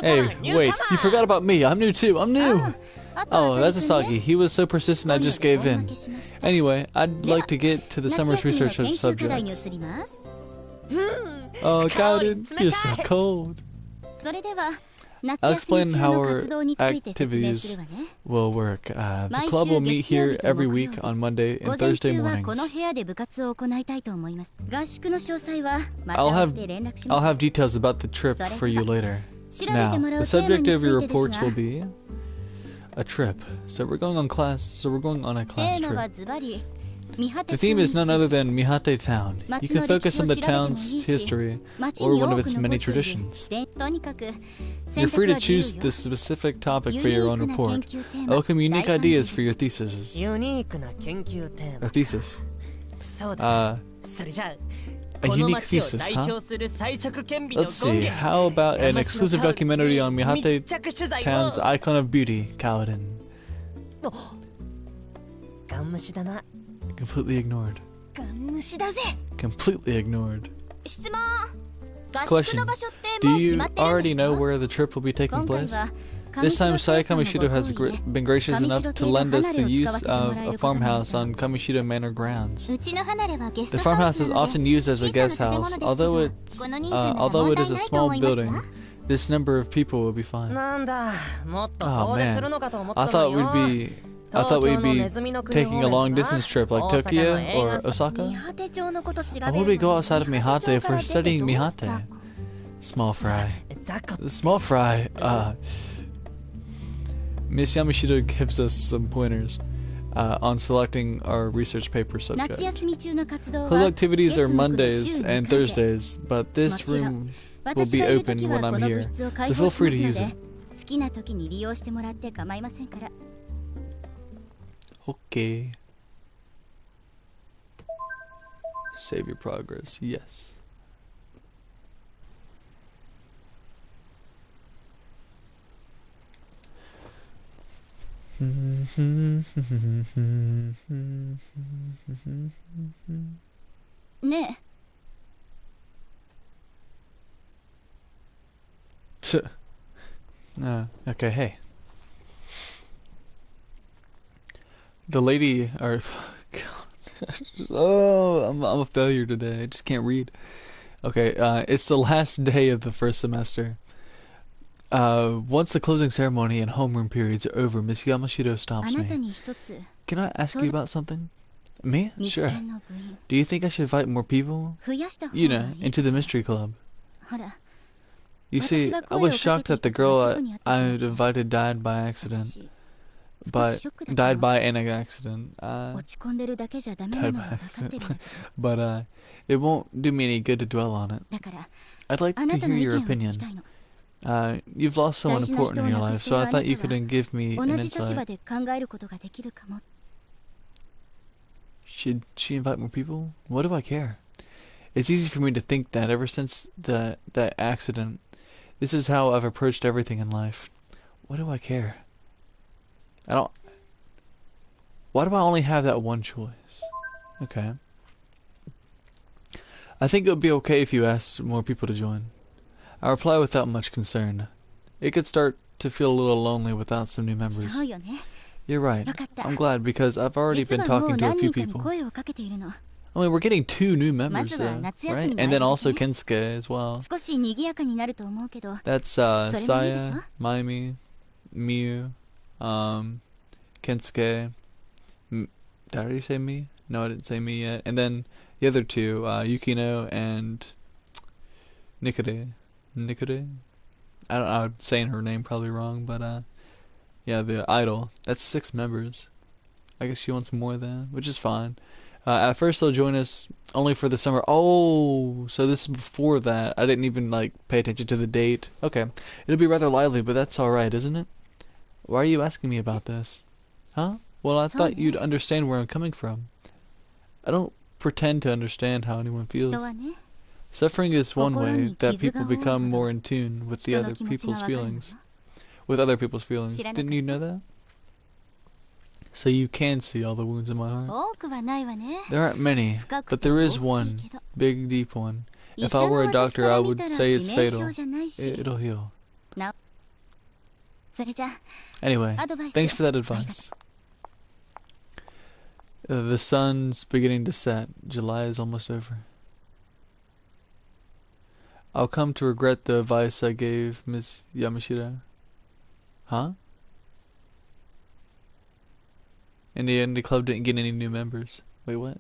Hey, wait, you forgot about me. I'm new too. I'm new. Oh, that's Asagi. He was so persistent I just gave in. Anyway, I'd like to get to the summer's research subjects. Oh, Kauden, you're so cold. I'll explain how our activities will work. The club will meet here every week on Monday and Thursday mornings. I'll have details about the trip for you later. Now, the subject of your reports will be a trip. So we're going on a class trip. The theme is none other than Mihate Town. You can focus on the town's history or one of its many traditions. You're free to choose the specific topic for your own report. I welcome unique ideas for your theses. A thesis. A unique thesis, huh? Let's see, how about an exclusive documentary on Mihate Town's icon of beauty, Kauden? Completely ignored. Completely ignored. Question. Do you already know where the trip will be taking place? This time, Saya Kamishiro has been gracious enough to lend us the use of a farmhouse on Kamishiro Manor grounds. The farmhouse is often used as a guest house, although it is a small building. This number of people will be fine. Oh man, I thought we'd be taking a long distance trip like Tokyo or Osaka. Why would we go outside of Mihate if we're studying Mihate? Small fry. Small fry. Miss Yamashita gives us some pointers on selecting our research paper subject. Club activities are Mondays and Thursdays, but this room will be open when I'm here, so feel free to use it. Okay. Save your progress. Yes. Okay, hey. The lady, or oh, I'm a failure today. I just can't read. Okay, it's the last day of the first semester. Once the closing ceremony and homeroom periods are over, Miss Yamashita stops me. Can I ask you about something? Me? ミス Sure. ケンの部員 Do you think I should invite more people? 増やした方 You が know, いい into the かしら mystery club. ほら You see, I was shocked that the girl I'd invited died by accident. 私少 But しショックだった died の by an accident. 落ち込んでるだけじゃダメな Died の by は分かってる accident. んだけど But it won't do me any good to dwell on it. だから I'd like あ to なた hear の意 your 見を聞 opinion. きたいの You've lost someone 大事な important 人を in your 亡く life, して so る I あな thought you た could は give me 同 an じ立場 insight. で考えることができるかも Should she invite more people? What do I care? It's easy for me to think that ever since that accident, this is how I've approached everything in life. What do I care? I don't... Why do I only have that one choice? Okay. I think it would be okay if you asked more people to join. I reply without much concern. It could start to feel a little lonely without some new members. そうよね You're right. わかった I'm glad because I've already 実 been はもう talking to a 何 few 人かに people. 声をかけているの I mean, we're getting 2 new members まずは though, 夏休 right? みの And then 間 also だけね Kensuke as well. 少し賑やかになると思うけど That's それもいいでしょ Saya, Maimi, Miyu, Kensuke. Did I already say me? No, I didn't say me yet. And then the other 2, Yukino and Nikode. Nikode? I'm saying her name probably wrong, but yeah, the idol. That's 6 members. I guess she wants more than, which is fine. At first they'll join us only for the summer. Oh, so this is before that. I didn't even like pay attention to the date. Okay, it'll be rather lively, but that's all right, isn't it? Why are you asking me about this? Huh? Well, I thought you'd understand where I'm coming from. I don't pretend to understand how anyone 人 feels. はね Suffering is one 心 way に that 傷 people が多いほ become ど more in tune with the 人 other の気持ちが people's わかるのよ feelings. With other people's feelings. 知らなかった Didn't you know that? So you can see all the wounds in my heart. 多くはないわね There aren't many, 深く but て there 大 is きい one けど big, deep one. 医 If I 者の were a 私 doctor, か I ら見 would たら say 致 it's 命 fatal. 傷じゃないし It'll heal. それじゃ Anyway, アドバイス thanks for that ありがとう advice. The sun's beginning to set. July is almost over. I'll come to regret the advice I gave Miss Yamashita. Huh? In the end, the club didn't get any new members. Wait, what?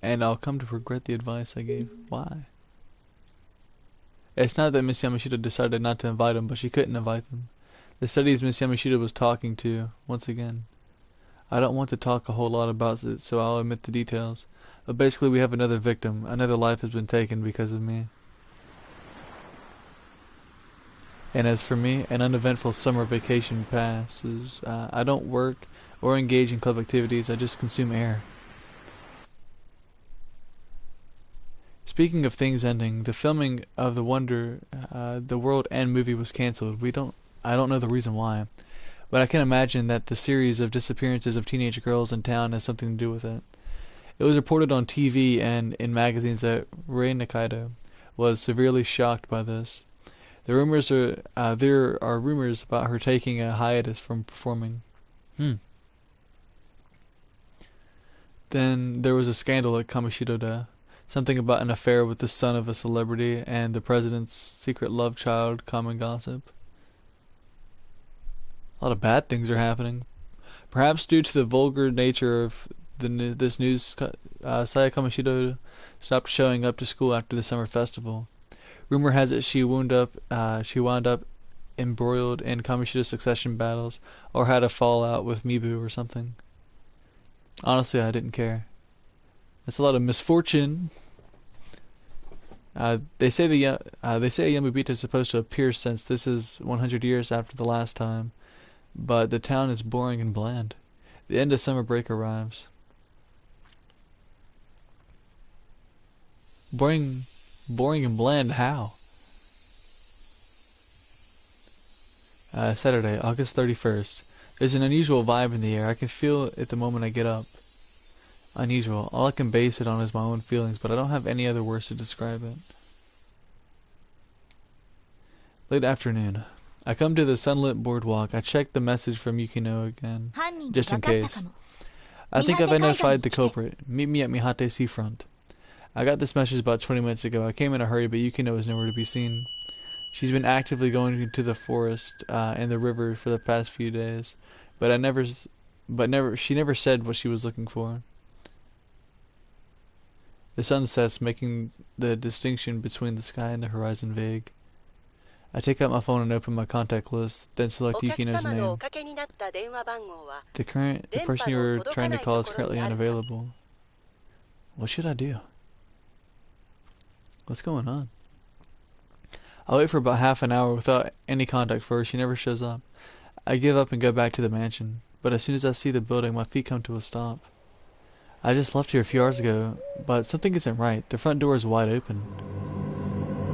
And I'll come to regret the advice I gave. Why? It's not that Miss Yamashita decided not to invite them, but she couldn't invite them. The studies Miss Yamashita was talking to, once again. I don't want to talk a whole lot about it, so I'll omit the details. But basically, we have another victim. Another life has been taken because of me. And as for me, an uneventful summer vacation passes. I don't work or engage in club activities. I just consume air. Speaking of things ending, the filming of the World End movie was cancelled. I don't know the reason why, but I can imagine that the series of disappearances of teenage girls in town has something to do with it. It was reported on TV and in magazines that Rei Nakaido was severely shocked by this. There are rumors about her taking a hiatus from performing. Then there was a scandal at Kamashido-da. Something about an affair with the son of a celebrity and the president's secret love child, common gossip. A lot of bad things are happening. Perhaps due to the vulgar nature of this news, Saya Kamashido stopped showing up to school after the summer festival. Rumor has it she wound up embroiled in Kamashido's succession battles, or had a fallout with Mibu or something. Honestly, I didn't care. That's a lot of misfortune. They say Yamabita is supposed to appear since this is 100 years after the last time, but the town is boring and bland. The end of summer break arrives. Boring and bland how? Saturday, August 31st. There's an unusual vibe in the air. I can feel it the moment I get up. Unusual. All I can base it on is my own feelings, but I don't have any other words to describe it. Late afternoon. I come to the sunlit boardwalk. I check the message from Yukino again, just in case. I think I've identified the culprit. Meet me at Mihate Seafront. I got this message about 20 minutes ago. I came in a hurry, but Yukino is nowhere to be seen. She's been actively going into the forest and the river for the past few days, but she never said what she was looking for. The sun sets, making the distinction between the sky and the horizon vague. I take out my phone and open my contact list, then select Yukino's name. The person you were trying to call is currently unavailable. What should I do? What's going on? I wait for about half an hour without any contact for her. She never shows up. I give up and go back to the mansion, but as soon as I see the building, my feet come to a stop. I just left here a few hours ago, but something isn't right. The front door is wide open.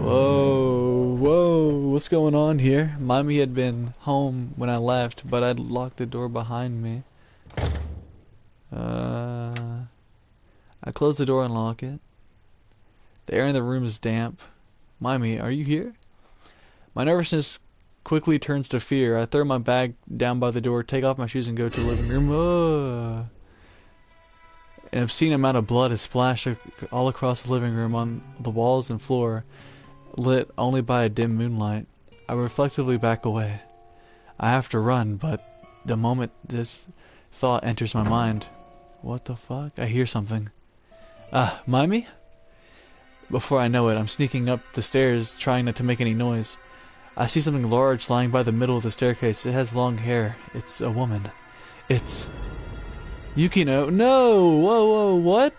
Whoa, whoa, what's going on here? Mommy had been home when I left, but I'd locked the door behind me. I close the door and lock it. The air in the room is damp. Mommy, are you here? My nervousness quickly turns to fear. I throw my bag down by the door, take off my shoes, and go to the living room. An obscene amount of blood is splashed all across the living room, on the walls and floor, lit only by a dim moonlight. I reflectively back away. I have to run, but the moment this thought enters my mind, what the fuck? I hear something. Mommy? Before I know it, I'm sneaking up the stairs, trying not to make any noise. I see something large lying by the middle of the staircase. It has long hair. It's a woman. It's Yukino. No! Whoa, whoa, what?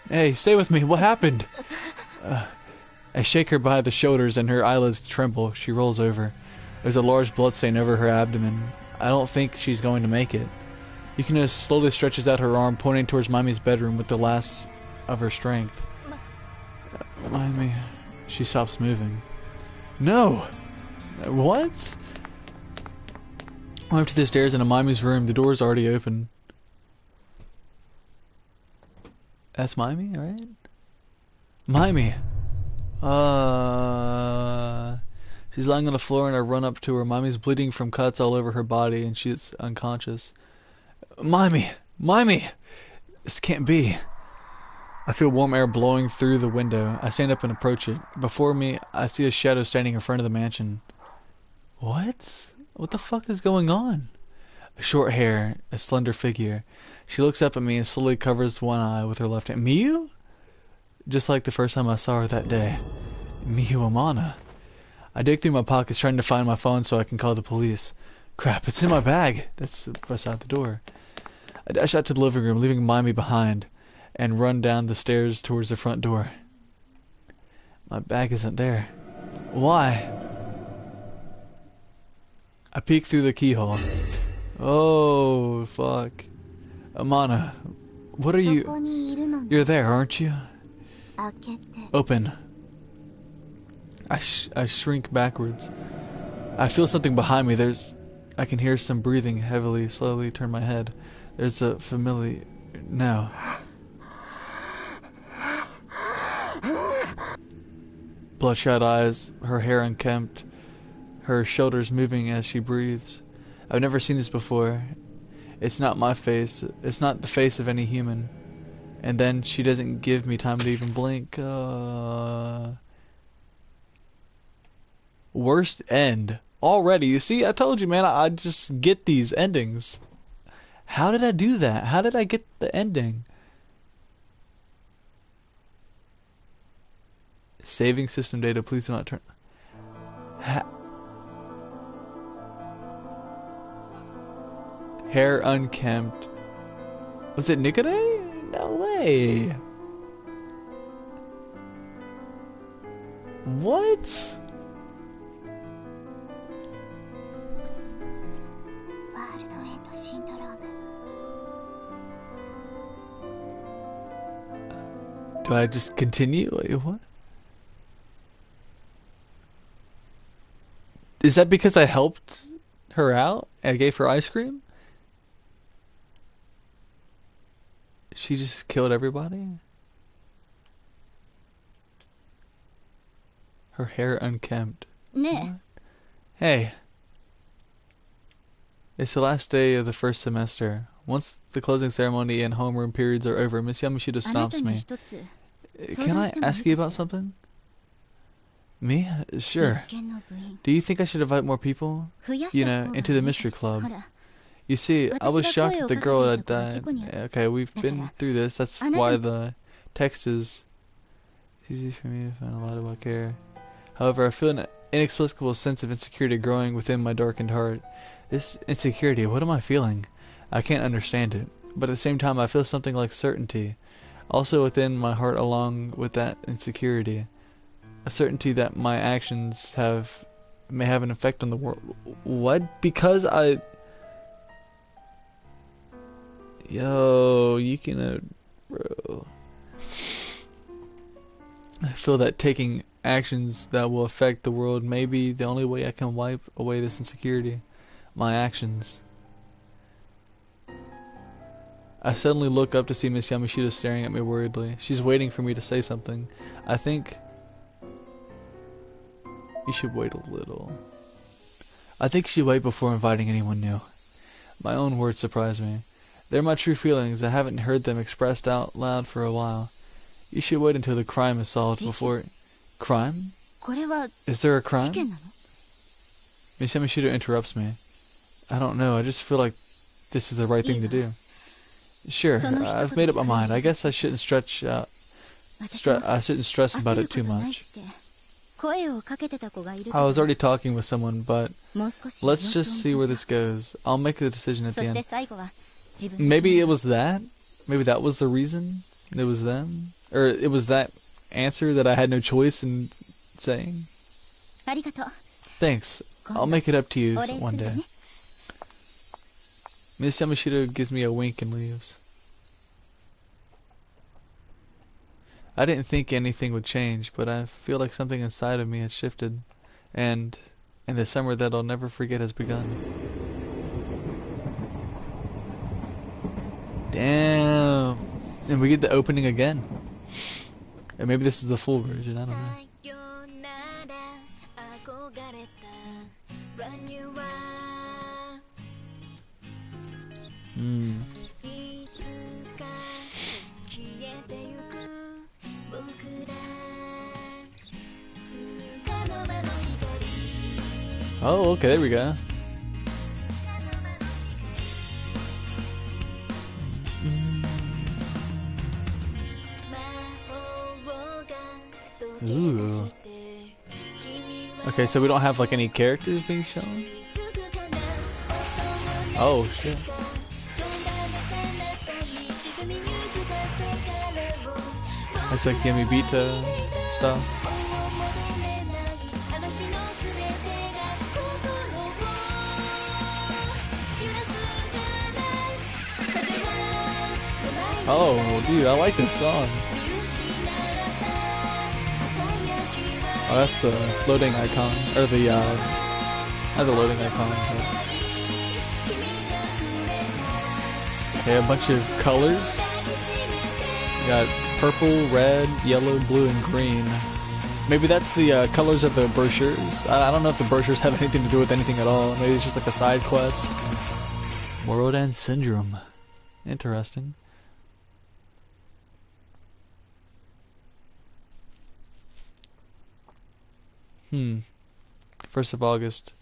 Hey, stay with me. What happened? I shake her by the shoulders and her eyelids tremble. She rolls over. There's a large bloodstain over her abdomen. I don't think she's going to make it. Yukino slowly stretches out her arm, pointing towards Mommy's bedroom with the last of her strength. Mommy. She stops moving. No! What? I'm up to the stairs into Mommy's room. The door's already open. That's Mommy, right? Mommy! She's lying on the floor and I run up to her. Mommy's bleeding from cuts all over her body and she's unconscious. Mommy! Mommy! This can't be. I feel warm air blowing through the window. I stand up and approach it. Before me, I see a shadow standing in front of the mansion. What? What the fuck is going on? Short hair, a slender figure. She looks up at me and slowly covers one eye with her left hand. Miyu? Just like the first time I saw her that day. Miyu Amana. I dig through my pockets trying to find my phone so I can call the police. Crap, it's in my bag. That's beside the door. I dash out to the living room, leaving Mommy behind, and run down the stairs towards the front door. My bag isn't there. Why? I peek through the keyhole. Oh, fuck. Amana, what are you? You're there, aren't you? Open. I shrink backwards. I feel something behind me. I can hear some breathing heavily, slowly turn my head. There's a familiar... No. Bloodshot eyes, her hair unkempt, her shoulders moving as she breathes. I've never seen this before. It's not my face. It's not the face of any human. And then she doesn't give me time to even blink. Worst end. Already. You see, I told you, man, I just get these endings. How did I do that? How did I get the ending? Saving system data, please do not turn... Hair unkempt. Was it Nikode? No way. What? Do I just continue? Wait, what? Is that because I helped her out? I gave her ice cream? She just killed everybody? Her hair unkempt. What? Hey. It's the last day of the first semester. Once the closing ceremony and homeroom periods are over, Miss Yamashita stops me. Can I ask you about something? Me? Sure. Do you think I should invite more people? You know, into the mystery club. You see, I was shocked that the girl had died. Okay, we've been through this. That's why the text is It's easy for me to find a lot about care. However, I feel an inexplicable sense of insecurity growing within my darkened heart. This insecurity, what am I feeling? I can't understand it, but at the same time I feel something like certainty. Also within my heart along with that insecurity. A certainty that my actions may have an effect on the world. What? Because I... Yo, you can... bro. I feel that taking actions that will affect the world may be the only way I can wipe away this insecurity. My actions. I suddenly look up to see Miss Yamashita staring at me worriedly. She's waiting for me to say something. I think... You should wait a little. I think you should wait before inviting anyone new. My own words surprise me. They're my true feelings. I haven't heard them expressed out loud for a while. You should wait until the crime is solved before... Crime? Is there a crime? Miss Yamashita interrupts me. I don't know, I just feel like this is the right thing to do. Sure, I've made up my mind. I guess I shouldn't stress about it too much. I was already talking with someone, but let's just see where this goes. I'll make the decision at the end. Maybe it was that? Maybe that was the reason? It was them? Or it was that answer that I had no choice in saying? Thanks. I'll make it up to you one day. Miss Yamashita gives me a wink and leaves. I didn't think anything would change, but I feel like something inside of me has shifted, and the summer that I'll never forget has begun. Damn! And we get the opening again. And maybe this is the full version, I don't know. Oh, okay, there we go. Ooh. Okay, so we don't have like any characters being shown? Oh shit. That's like Yamibita stuff. Oh, dude, I like this song. Oh, that's the loading icon, or the, not the loading icon, but... Okay, a bunch of colors. We got purple, red, yellow, blue, and green. Maybe that's the colors of the brochures. I don't know if the brochures have anything to do with anything at all. Maybe it's just like a side quest. World-End Syndrome. Interesting. Hmm. 1st of August.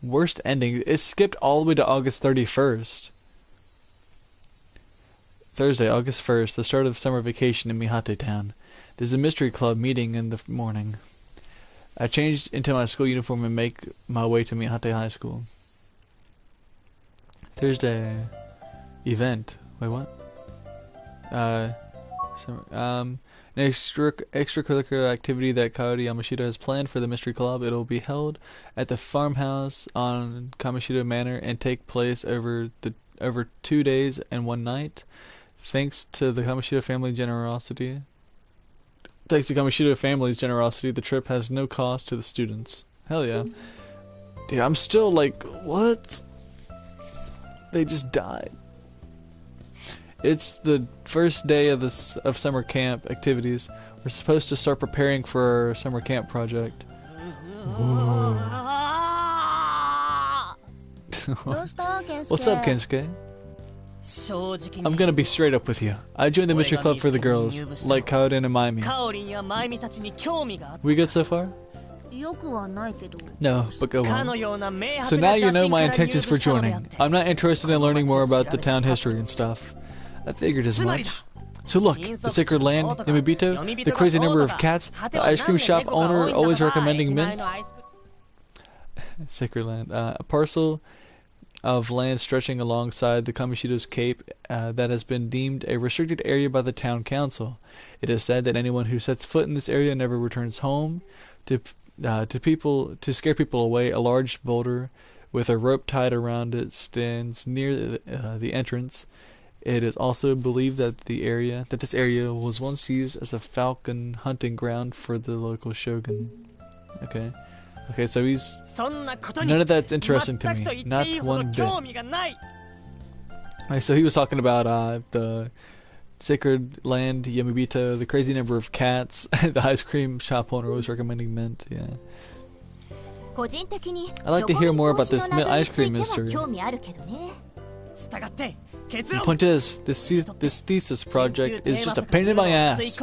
Worst ending. It skipped all the way to August 31st. Thursday, August 1st, the start of summer vacation in Mihate Town. There's a mystery club meeting in the morning. I changed into my school uniform and make my way to Mihate High School. Thursday. Event. Wait, what? An extracurricular activity that Coyote Yamashita has planned for the Mystery Club. It will be held at the farmhouse on Kamoshida Manor and take place over 2 days and 1 night. Thanks to the Kamoshida family's generosity, the trip has no cost to the students. Hell yeah. Dude, I'm still like, what? They just died. It's the first day of summer camp activities. We're supposed to start preparing for our summer camp project. What's up, Kensuke? I'm gonna be straight up with you. I joined the Mystery Club for the girls, like Kaorin and Maimi. We good so far? No, but go on. So now you know my intentions for joining. I'm not interested in learning more about the town history and stuff. I figured as much. So look, the sacred land, Yamabito, the crazy number of cats, the ice cream shop owner always recommending mint. Sacred land, a parcel of land stretching alongside the Kamoshida's Cape that has been deemed a restricted area by the town council. It is said that anyone who sets foot in this area never returns home. To scare people away, a large boulder with a rope tied around it stands near the entrance. It is also believed that this area was once used as a falcon hunting ground for the local shogun. Okay. Okay, so none of that's interesting to me. Not one bit. Alright, so he was talking about the sacred land, Yamabito, the crazy number of cats, the ice cream shop owner was recommending mint, yeah. I'd like to hear more about this ice cream mystery. The point is, this thesis project is just a pain in my ass.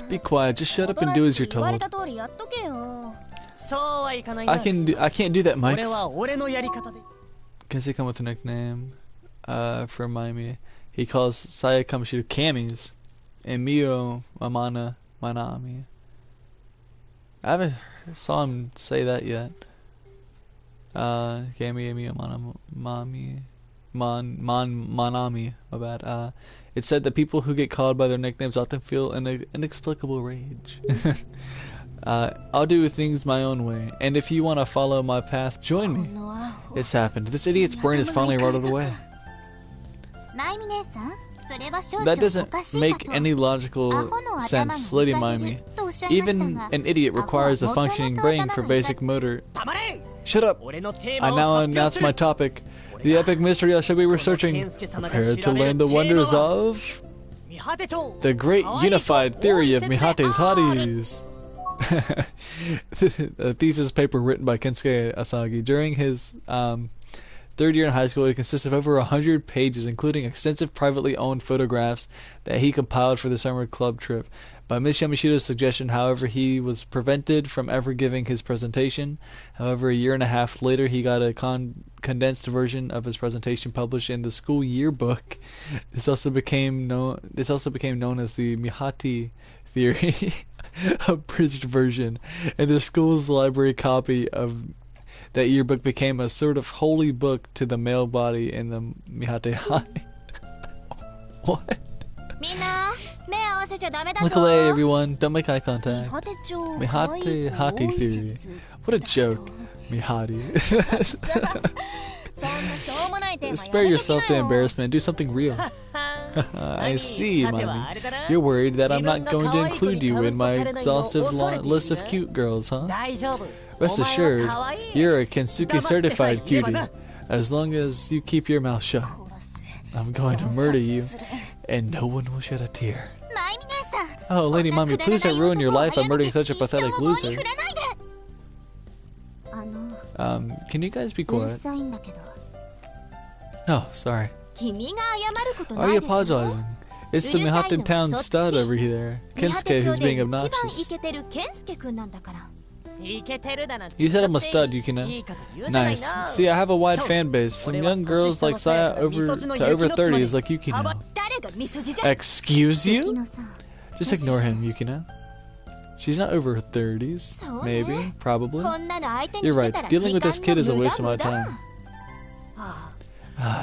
Be quiet, just shut up and do as you're told. I can't do that, Mike. Can he come with a nickname? For Miami. He calls Saya Kamoshido Kamis and Mio Amana Manami. I haven't saw him say that yet. Kami Mio Manami Manami, my bad. It said that people who get called by their nicknames often feel an inexplicable rage. I'll do things my own way, and if you want to follow my path, join me. It's happened. This idiot's brain is finally rotted away. That doesn't make any logical sense, Lady Miami. Even an idiot requires a functioning brain for basic motor. Shut up! I now announce my topic. The epic mystery I shall be researching. Prepare to learn the wonders of the great unified theory of Mihate's hotties. A thesis paper written by Kensuke Asagi during his third year in high school. It consists of over 100 pages, including extensive privately owned photographs that he compiled for the summer club trip. By Miss Yamashido's suggestion, however, he was prevented from ever giving his presentation. However, a year and a half later, he got a condensed version of his presentation published in the school yearbook. This also became known as the Mihati theory, a abridged version, and the school's library copy of that yearbook became a sort of holy book to the male body in the Mihate High. What? Look away, everyone. Don't make eye contact. Mihate Hati theory. What a joke. Mihati. Spare yourself the embarrassment. Do something real. I see, Mommy. You're worried that I'm not going to include you in my exhaustive list of cute girls, huh? Rest assured, you're a Kensuke certified cutie. As long as you keep your mouth shut, I'm going to murder you, and no one will shed a tear. Oh, Lady Mommy, please don't ruin your life by murdering such a pathetic loser. Can you guys be quiet? Oh, sorry. Why are you apologizing? It's the Mihate Town stud over here, Kensuke, who's being obnoxious. You said I'm a stud, Yukina. Nice. See, I have a wide fan base, from young girls like Saya to over 30s like Yukina. Excuse you? Just ignore him, Yukina. She's not over her 30s. Maybe. Probably. You're right. Dealing with this kid is a waste of my time.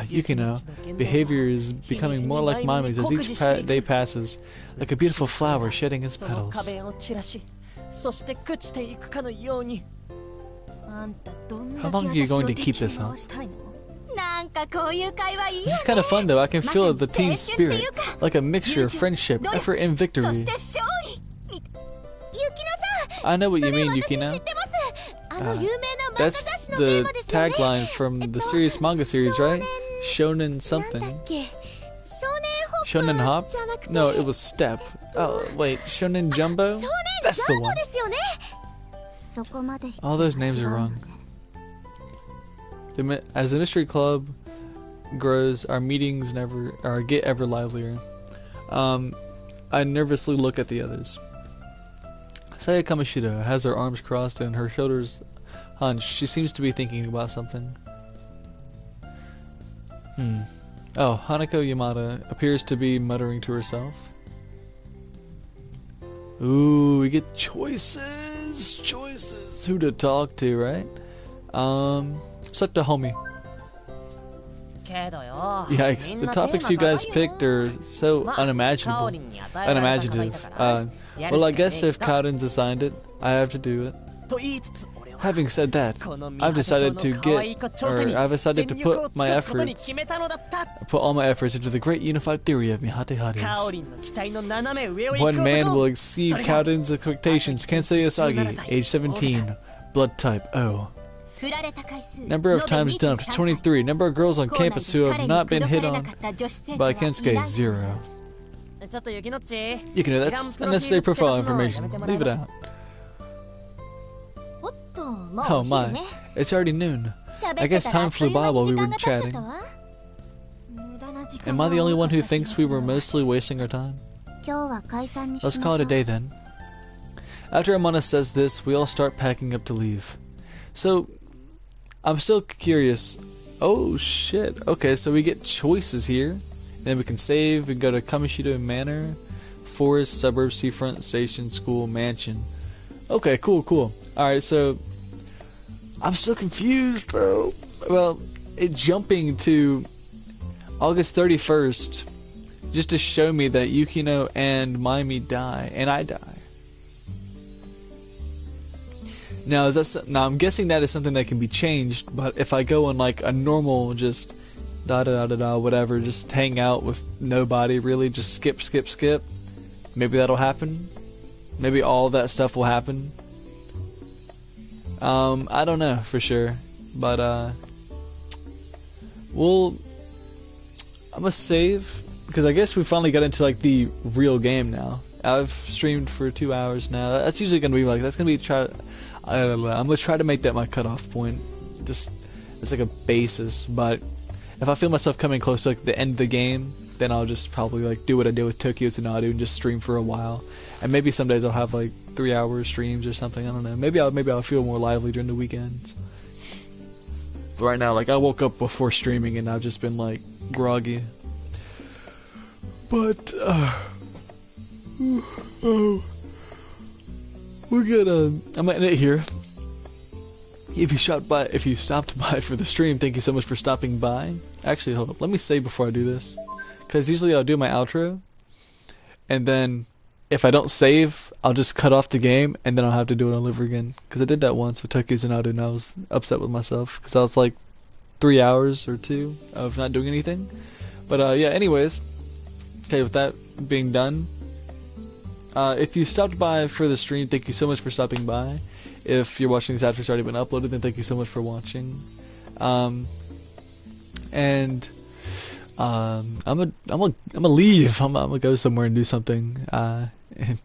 Yukino, behavior is becoming more like Mommy's as each day passes, like a beautiful flower shedding its petals. How long are you going to keep this up? This is kind of fun though. I can feel the teen spirit, like a mixture of friendship, effort, and victory. I know what you mean, Yukina. That's the tagline from the serious manga series, right? Shonen something. Shonen Hop? No, it was Step. Oh, wait, Shonen Jumbo? That's the one. All those names are wrong. As the mystery club grows, our meetings get ever livelier. I nervously look at the others. Saya Kamoshido has her arms crossed and her shoulders hunched. She seems to be thinking about something. Oh, Hanako Yamada appears to be muttering to herself. Ooh, we get choices! Choices! Who to talk to, right? Suck the homie. けどよ Yikes, the topics you guys picked are so unimaginable. Unimaginative. Well, I guess if Cowden's assigned it, I have to do it. と言いつつ俺は Having said that, I've decided to put my efforts, 決めたのだった put all my efforts into the great unified theory of Mihate カオ Hares. リンの期待の斜め上を行く One man will 男 exceed Cowden's expectations. Kensei Asagi, age 17, blood type O. 振られた回数 Number of times dumped, 23. Number of girls on campus who have not been hit on by Kensuke, 0. ちょっと雪のっち You can know that's unnecessary profile information. Leave it out. おっともう Oh お昼 my, ね it's already noon. 喋 I って guess たら time あっと flew いう by 間 while に we 時 were 間が経っちゃった chatting. わ無駄な時間 Am が I the only 多 one か who った気が thinks す we る were わ mostly wasting our time? 今日は解散にし Let's ま call し it ょ a う day then. After Amana says this, we all start packing up to leave. So, I'm still curious. Oh shit. Okay, so we get choices here. Then we can save. We can go to Kamishita Manor, forest, suburb, seafront, station, school, mansion. Okay, cool, cool. Alright, so I'm still confused though. Well, jumping to August 31st just to show me that Yukino and Maimi die, and I die. Now, now I'm guessing that is something that can be changed, but if I go on like a normal just whatever, just hang out with nobody really, just skip, maybe that'll happen. Maybe all that stuff will happen. I don't know for sure, but I'm gonna save because I guess we finally got into like the real game now. I've streamed for 2 hours now. That's usually gonna be like I don't know. I'm gonna try to make that my cutoff point. Just it's like a basis, but if I feel myself coming close to like the end of the game, then I'll just probably like do what I did with Tokyo Tsunade and just stream for a while. And maybe some days I'll have like 3-hour streams or something. I don't know. Maybe I'll feel more lively during the weekends. But right now, like I woke up before streaming and I've just been like groggy. But I'm gonna end it here. If you stopped by for the stream, thank you so much for stopping by. Actually, hold up. Let me save before I do this, because usually I'll do my outro, and then if I don't save, I'll just cut off the game, and then I'll have to do it all over again. Because I did that once with Tokyo Tsunade, and I was upset with myself because I was like 3 hours or 2 of not doing anything. But yeah. Anyways, okay. With that being done. If you stopped by for the stream, thank you so much for stopping by. If you're watching this after it's already been uploaded, then thank you so much for watching. I'm gonna leave. I'm gonna go somewhere and do something. And